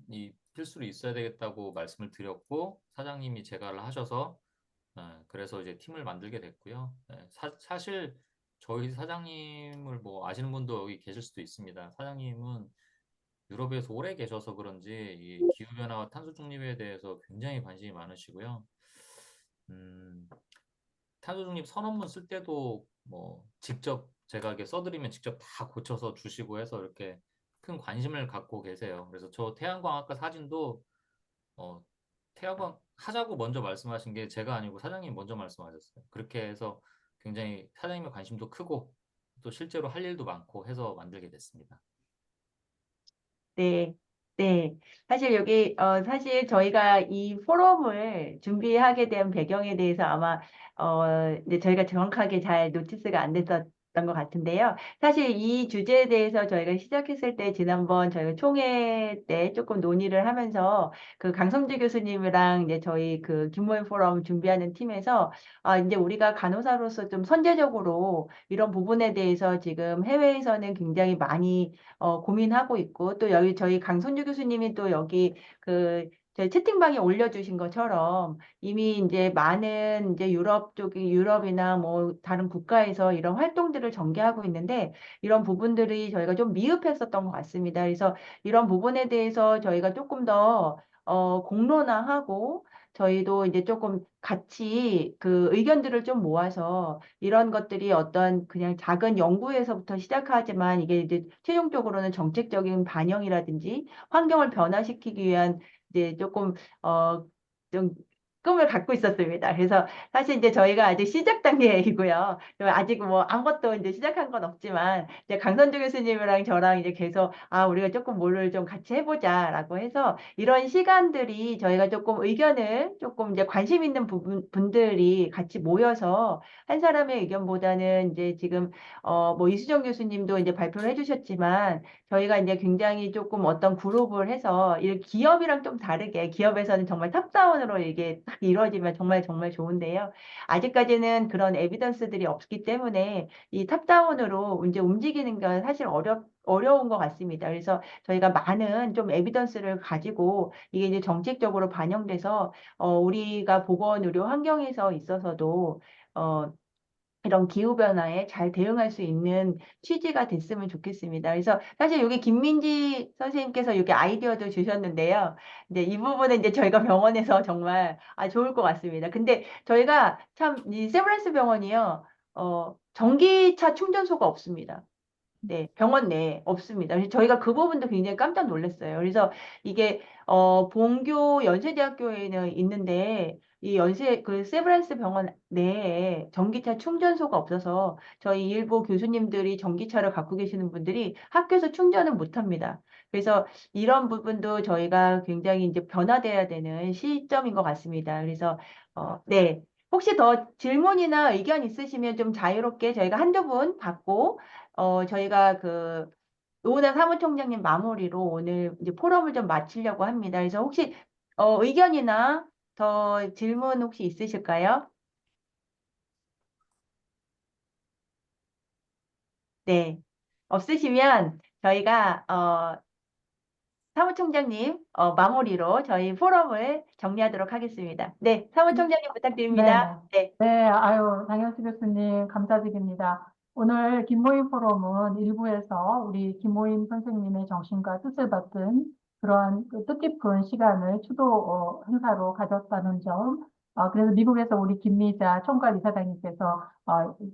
필수로 있어야 되겠다고 말씀을 드렸고 사장님이 제가를 하셔서 그래서 이제 팀을 만들게 됐고요. 사실 저희 사장님을 뭐 아시는 분도 여기 계실 수도 있습니다. 사장님은 유럽에서 오래 계셔서 그런지 이 기후변화와 탄소 중립에 대해서 굉장히 관심이 많으시고요. 음, 탄소 중립 선언문 쓸 때도 뭐 직접 제가 이렇게 써드리면 직접 다 고쳐서 주시고 해서 이렇게 큰 관심을 갖고 계세요. 그래서 저 태양광학과 사진도 어, 태양광 하자고 먼저 말씀하신 게 제가 아니고 사장님이 먼저 말씀하셨어요. 그렇게 해서 굉장히 사장님의 관심도 크고 또 실제로 할 일도 많고 해서 만들게 됐습니다. 네, 네. 사실 여기, 사실 저희가 이 포럼을 준비하게 된 배경에 대해서 아마, 이제 저희가 정확하게 잘 노티스가 안 됐었던 것 같은데요. 사실 이 주제에 대해서 저희가 시작했을 때 지난번 저희가 총회 때 조금 논의를 하면서 그 강성주 교수님이랑 이제 저희 그 김모임 포럼 준비하는 팀에서 이제 우리가 간호사로서 좀 선제적으로 이런 부분에 대해서 지금 해외에서는 굉장히 많이 고민하고 있고 또 여기 저희 강선주 교수님이 또 여기 그 저희 채팅방에 올려주신 것처럼 이미 이제 많은 이제 유럽이나 뭐 다른 국가에서 이런 활동들을 전개하고 있는데 이런 부분들이 저희가 좀 미흡했었던 것 같습니다. 그래서 이런 부분에 대해서 저희가 조금 더 공론화하고 저희도 이제 조금 같이 그 의견들을 좀 모아서 이런 것들이 어떤 그냥 작은 연구에서부터 시작하지만 이게 이제 최종적으로는 정책적인 반영이라든지 환경을 변화시키기 위한 이제 조금 좀 꿈을 갖고 있었습니다. 그래서 사실 이제 저희가 아직 시작 단계이고요. 아직 뭐 아무것도 이제 시작한 건 없지만 이제 강선주 교수님이랑 저랑 이제 계속 우리가 조금 뭐를 좀 같이 해보자라고 해서 이런 시간들이 저희가 조금 의견을 조금 이제 관심 있는 분들이 같이 모여서 한 사람의 의견보다는 이제 지금 뭐 이수정 교수님도 이제 발표를 해주셨지만 저희가 이제 굉장히 조금 어떤 그룹을 해서 이 기업이랑 좀 다르게 기업에서는 정말 탑다운으로 이게 딱 이루어지면 정말 정말 좋은데요. 아직까지는 그런 에비던스들이 없기 때문에 이 탑다운으로 이제 움직이는 건 사실 어려운 것 같습니다. 그래서 저희가 많은 좀 에비던스를 가지고 이게 이제 정책적으로 반영돼서 우리가 보건의료 환경에서 있어서도 이런 기후변화에 잘 대응할 수 있는 취지가 됐으면 좋겠습니다. 그래서 사실 여기 김민지 선생님께서 여기 아이디어도 주셨는데요. 이제 이 부분은 이제 저희가 병원에서 정말 좋을 것 같습니다. 근데 저희가 참 이 세브란스 병원이요. 전기차 충전소가 없습니다. 네, 병원 내에 없습니다. 그래서 저희가 그 부분도 굉장히 깜짝 놀랐어요. 그래서 이게 본교 연세대학교에는 있는데 이 그 세브란스 병원 내에 전기차 충전소가 없어서 저희 일부 교수님들이 전기차를 갖고 계시는 분들이 학교에서 충전을 못 합니다. 그래서 이런 부분도 저희가 굉장히 이제 변화돼야 되는 시점인 것 같습니다. 그래서 네. 혹시 더 질문이나 의견 있으시면 좀 자유롭게 저희가 한두 분 받고 저희가 그 노은하 사무총장님 마무리로 오늘 이제 포럼을 좀 마치려고 합니다. 그래서 혹시 의견이나 더 질문 혹시 있으실까요? 네. 없으시면 저희가 사무총장님 마무리로 저희 포럼을 정리하도록 하겠습니다. 네, 사무총장님 부탁드립니다. 네네. 네. 네, 아유, 장현수 교수님 감사드립니다. 오늘 김모임 포럼은 일부에서 우리 김모임 선생님의 정신과 뜻을 받든 그러한 그 뜻깊은 시간을 추도 행사로 가졌다는 점, 그래서 미국에서 우리 김미자 총괄 이사장님께서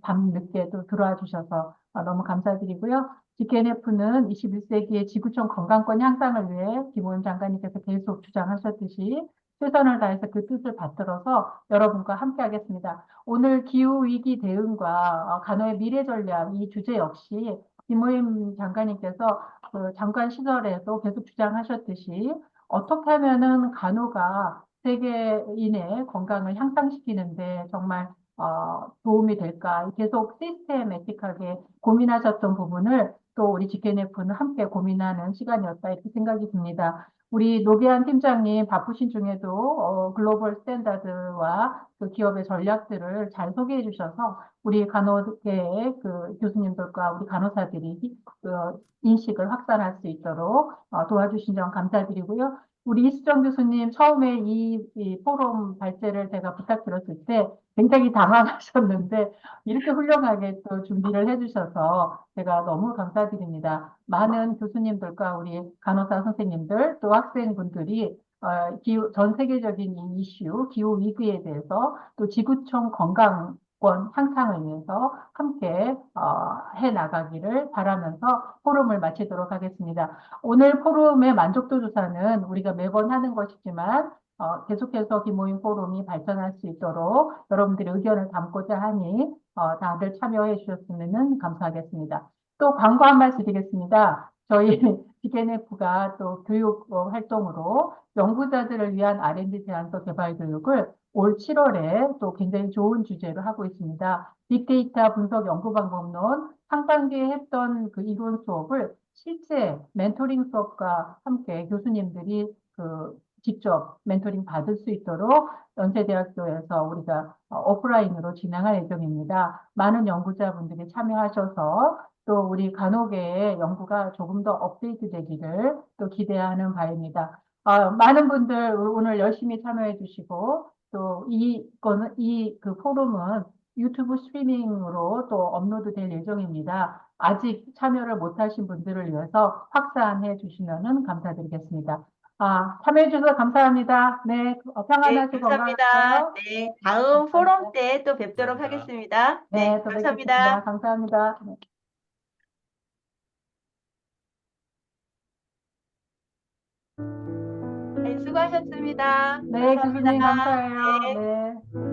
밤늦게 또 들어와 주셔서 너무 감사드리고요. GKNF는 21세기의 지구촌 건강권 향상을 위해 김모임 장관님께서 계속 주장하셨듯이 최선을 다해서 그 뜻을 받들어서 여러분과 함께 하겠습니다. 오늘 기후위기 대응과 간호의 미래 전략 이 주제 역시 김모임 장관님께서 그 장관 시절에도 계속 주장하셨듯이 어떻게 하면은 간호가 세계인의 건강을 향상시키는데 정말 도움이 될까 계속 시스테매틱하게 고민하셨던 부분을 또 우리 GKNF는 함께 고민하는 시간이었다 이렇게 생각이 듭니다. 우리 노계한 팀장님 바쁘신 중에도 글로벌 스탠다드와 그 기업의 전략들을 잘 소개해 주셔서 우리 간호계의 그 교수님들과 우리 간호사들이 그 인식을 확산할 수 있도록 도와주신 점 감사드리고요. 우리 이수정 교수님 처음에 이 포럼 발제를 제가 부탁드렸을 때 굉장히 당황하셨는데 이렇게 훌륭하게 또 준비를 해주셔서 제가 너무 감사드립니다. 많은 교수님들과 우리 간호사 선생님들 또 학생분들이 전 세계적인 이 이슈, 기후 위기에 대해서 또 지구촌 건강권 향상을 위해서 함께 해 나가기를 바라면서 포럼을 마치도록 하겠습니다. 오늘 포럼의 만족도 조사는 우리가 매번 하는 것이지만 계속해서 기모임 포럼이 발전할 수 있도록 여러분들의 의견을 담고자 하니 다들 참여해 주셨으면 감사하겠습니다. 또 광고 한 말씀 드리겠습니다. 저희 GKNF가 또 교육 활동으로 연구자들을 위한 R&D 제안서 개발 교육을 올 7월에 또 굉장히 좋은 주제로 하고 있습니다. 빅데이터 분석 연구 방법론 상반기에 했던 그 이론 수업을 실제 멘토링 수업과 함께 교수님들이 그 직접 멘토링 받을 수 있도록 연세대학교에서 우리가 오프라인으로 진행할 예정입니다. 많은 연구자분들이 참여하셔서 또 우리 간호계의 연구가 조금 더 업데이트 되기를 또 기대하는 바입니다. 많은 분들 오늘 열심히 참여해 주시고 또 그 포럼은 유튜브 스트리밍으로 또 업로드 될 예정입니다. 아직 참여를 못하신 분들을 위해서 확산해 주시면 감사드리겠습니다. 참여해 주셔서 감사합니다. 네, 네, 평안하시고 감사합니다. 건강하세요. 네, 다음 포럼 때 또 뵙도록 감사합니다. 하겠습니다. 네, 네, 또 감사합니다. 뵙겠습니다. 감사합니다. 네. 네, 수고하셨습니다. 네, 감사합니다. 교수님 감사해요. 네. 네.